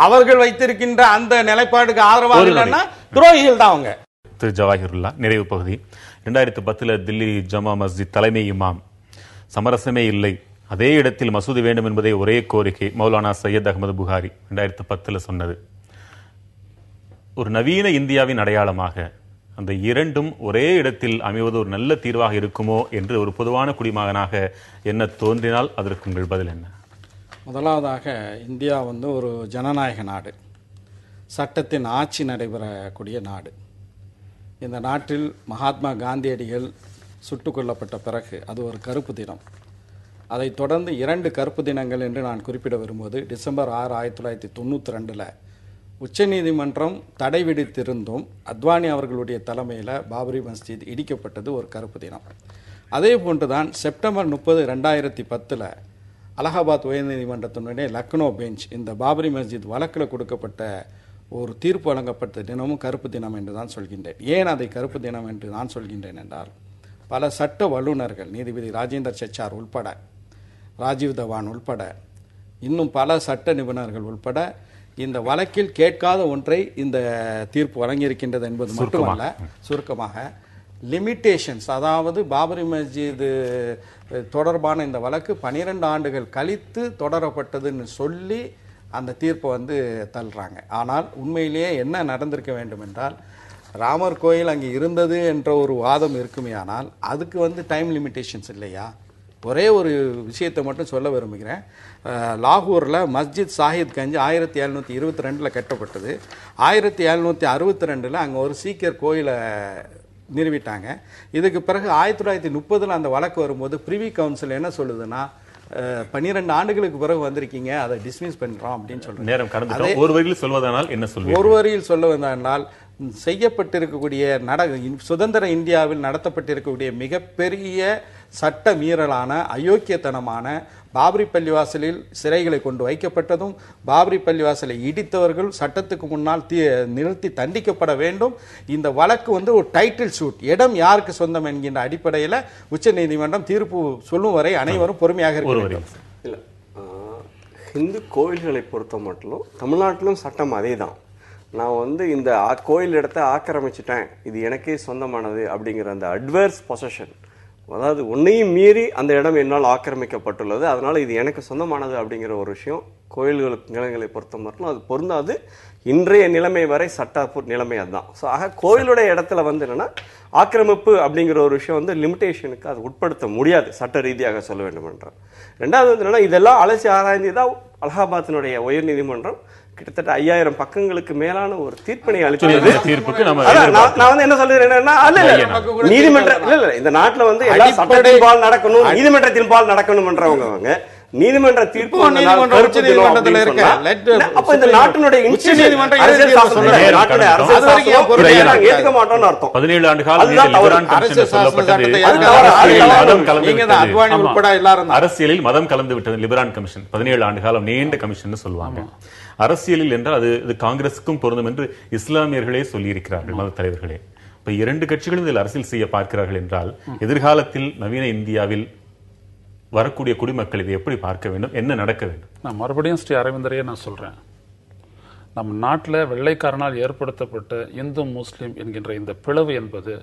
அவர்கள் வைத்திருக்கின்ற அந்த நிலைப்பாடுக்கு ஆதரவாக இல்லைன்னா துரோகிகள் தான் அவங்க.
திரு ஜவாஹிருல்லா, நிறைவு பகுதி. 2010 தில்லி ஜமா மஸ்ஜித் தலைமை இமாம் சமரசமே இல்லை, அதே இடத்தில் மசூதி வேண்டும் என்பதை ஒரே கோரிக்கை மௌலானா சையத் அகமது புகாரி 2010 சொன்னது. ஒரு நவீன இந்தியாவின் அடையாளமாக அந்த இரண்டும் ஒரே இடத்தில் அமைவது ஒரு நல்ல தீர்வாக இருக்குமோ என்று ஒரு பொதுவான குடிமகனாக என்ன தோன்றினால் அதற்கு உங்கள் பதில் என்ன?
முதலாவதாக இந்தியா வந்து ஒரு ஜனநாயக நாடு, சட்டத்தின் ஆட்சி நடைபெறக்கூடிய நாடு. இந்த நாட்டில் மகாத்மா காந்தியடிகள் சுட்டுக் கொல்லப்பட்ட பிறகு அது ஒரு கருப்பு தினம். அதைத் தொடர்ந்து 2 கருப்பு தினங்கள் என்று நான் குறிப்பிட வரும்போது டிசம்பர் 6, 1992 உச்சநீதிமன்றம் தடை விதித்திருந்தும் அத்வானி அவர்களுடைய தலைமையில் பாபரி மஸ்ஜித் இடிக்கப்பட்டது ஒரு கருப்பு தினம். அதே போன்றுதான் செப்டம்பர் 30, 2010 அலகாபாத் உயர்நீதிமன்றத்தினுடைய லக்னோ பெஞ்ச் இந்த பாபரி மஸ்ஜித் வழக்கில் கொடுக்கப்பட்ட ஒரு தீர்ப்பு வழங்கப்பட்ட தினமும் கருப்பு தினம் என்று தான் சொல்கின்றேன். ஏன் அதை கருப்பு தினம் என்று நான் சொல்கின்றேன் என்றால், பல சட்ட வல்லுநர்கள், நீதிபதி ராஜேந்தர் சச்சார் உள்பட, ராஜீவ் தவான் உள்பட, இன்னும் பல சட்ட நிபுணர்கள் உள்பட இந்த வழக்கில் கேட்காத ஒன்றை இந்த தீர்ப்பு வழங்கியிருக்கின்றது என்பது மட்டுமல்ல, சுருக்கமாக லிமிட்டேஷன்ஸ், அதாவது பாபரி மஸ்ஜித் தொடர்பான இந்த வழக்கு 12 ஆண்டுகள் கழித்து தொடரப்பட்டதுன்னு சொல்லி அந்த தீர்ப்பை வந்து தள்ளுறாங்க. ஆனால் உண்மையிலேயே என்ன நடந்திருக்க வேண்டும் என்றால், ராமர் கோயில் அங்கே இருந்தது என்ற ஒரு வாதம் இருக்குமே, ஆனால் அதுக்கு வந்து டைம் லிமிட்டேஷன்ஸ் இல்லையா? ஒரே ஒரு விஷயத்தை மட்டும் சொல்ல விரும்புகிறேன். லாகூரில் மஸ்ஜித் சாஹித் கஞ்ச் 1722 கட்டப்பட்டது. 1762 அங்கே ஒரு சீக்கியர் கோயிலை நிறுவிட்டாங்க. இதுக்கு பிறகு 1930 அந்த வழக்கு வரும்போது பிரிவி கவுன்சில் என்ன சொல்லுதுன்னா, 12 ஆண்டுகளுக்கு பிறகு வந்திருக்கீங்க, அதை டிஸ்மிஸ் பண்றோம் அப்படின்னு சொல்றாங்க.
நேரம் கடந்து ஒரு வரியில் சொல்வதானால் என்ன சொல்வீங்க?
ஒரு வரியில் சொல்லுவதானால், செய்யப்பட்டிருக்கக்கூடிய சுதந்திர இந்தியாவில் நடத்தப்பட்டிருக்கக்கூடிய மிகப்பெரிய சட்ட மீறலான அயோக்கியத்தனமான பாபரி பள்ளிவாசலில் சிறைகளை கொண்டு வைக்கப்பட்டதும், பாபரி பள்ளிவாசலை இடித்தவர்கள் சட்டத்துக்கு முன்னால் நிறுத்தி தண்டிக்கப்பட வேண்டும். இந்த வழக்கு வந்து ஒரு டைட்டில் ஷூட், இடம் யாருக்கு சொந்தம் என்கின்ற அடிப்படையில் உச்ச நீதிமன்றம் தீர்ப்பு சொல்லும் வரை அனைவரும் பொறுமையாக இருக்க வேண்டும்.
இல்லை, இந்து கோயில்களை பொறுத்த மட்டும் தமிழ்நாட்டிலும் சட்டம் அதே தான். நான் வந்து இந்த கோயில் இடத்தை ஆக்கிரமிச்சிட்டேன், இது எனக்கே சொந்தமானது அப்படிங்கிற அந்த அட்வர்ஸ் பொசஷன், அதாவது உன்னையும் மீறி அந்த இடம் என்னால் ஆக்கிரமிக்கப்பட்டுள்ளது, அதனால இது எனக்கு சொந்தமானது அப்படிங்கிற ஒரு விஷயம் கோயில்களுக்கு நிலங்களை பொறுத்த மட்டும் அது பொருந்தாது. இன்றைய நிலைமை வரை சட்ட நிலைமை அதுதான். ஸோ ஆக கோயிலுடைய இடத்துல வந்து என்னன்னா ஆக்கிரமிப்பு அப்படிங்கிற ஒரு விஷயம் வந்து லிமிட்டேஷனுக்கு அது உட்படுத்த முடியாது, சட்ட ரீதியாக சொல்ல வேண்டும் என்றால். ரெண்டாவது வந்து என்னன்னா, இதெல்லாம் அலசி ஆராய்ந்து தான் அலகாபாத்தினுடைய உயர் நீதிமன்றம் கிட்டத்தட்ட 5000 பக்கங்களுக்கு மேலான ஒரு தீர்ப்பினை அளித்தது. நான் வந்து என்ன சொல்றேன் என்னன்னா, நீதிமன்றம் இல்ல இந்த நாட்டுல வந்து எல்லா சட்டத்தின்பால் நடக்கணும், நீதிமன்றத்தின் பால் நடக்கணும்ன்றவங்க நீதிமன்ற தீர்ப்பு அப்ப இந்த நாட்டினுடைய ஏற்க மாட்டோம்னு அர்த்தம்.
17 ஆண்டு காலம் அரசியலில் மதம் கலந்து விட்டது லிபரான் கமிஷன். 17 ஆண்டு காலம் நீண்ட கமிஷன் சொல்லுவாங்க. அரசியலில் என்றால் அது காங்கிரசுக்கும் பொருந்தும் என்று இஸ்லாமியர்களே சொல்லியிருக்கிறார்கள், மத தலைவர்களே. இப்ப 2 கட்சிகளும் இதில் அரசியல் செய்ய பார்க்கிறார்கள் என்றால், எதிர்காலத்தில் நவீன இந்தியாவில் வரக்கூடிய குடிமக்கள் இதை எப்படி பார்க்க வேண்டும், என்ன நடக்க வேண்டும்?
நான் மறுபடியும் ஸ்ரீ அரவிந்தரையே நான் சொல்றேன். நம் நாட்டில் வெள்ளைக்காரனால் ஏற்படுத்தப்பட்ட இந்து முஸ்லிம் என்கின்ற இந்த பிளவு என்பது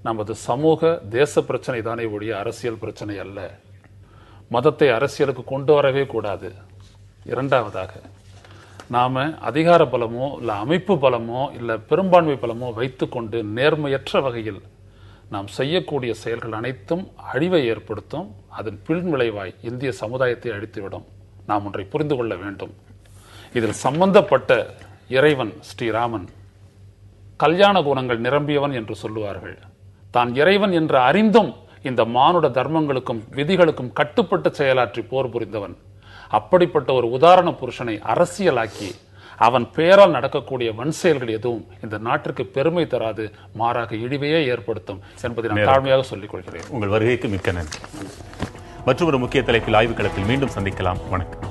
நமது சமூக தேச பிரச்சனை தானே ஒழிய அரசியல் பிரச்சனை அல்ல. மதத்தை அரசியலுக்கு கொண்டு வரவே கூடாது. இரண்டாவதாக, நாம அதிகார பலமோ இல்லை அமைப்பு பலமோ இல்லை பெரும்பான்மை பலமோ வைத்துக்கொண்டு நேர்மையற்ற வகையில் நாம் செய்யக்கூடிய செயல்கள் அனைத்தும் அழிவை ஏற்படுத்தும். அதன் பின்விளைவாய் இந்திய சமுதாயத்தை அழித்துவிடும். நாம் ஒன்றை புரிந்து கொள்ள வேண்டும். இதில் சம்பந்தப்பட்ட இறைவன் ஸ்ரீராமன் கல்யாண குணங்கள் நிரம்பியவன் என்று சொல்லுவார்கள். தான் இறைவன் என்று அறிந்தும் இந்த மானுட தர்மங்களுக்கும் விதிகளுக்கும் கட்டுப்பட்டு செயலாற்றி போர் புரிந்தவன். அப்படிப்பட்ட ஒரு உதாரண புருஷனை அரசியலாக்கி அவன் பெயரால் நடக்கக்கூடிய வன் செயல்கள் எதுவும் இந்த நாட்டிற்கு பெருமை தராது, மாறாக இழிவையே ஏற்படுத்தும் என்பதை நான் தாழ்மையாக சொல்லிக் கொள்கிறேன்.
உங்கள் வருகைக்கு மிக்க நன்றி. மற்றொரு முக்கிய தலைப்பில் ஆய்வுக்களத்தில் மீண்டும் சந்திக்கலாம். வணக்கம்.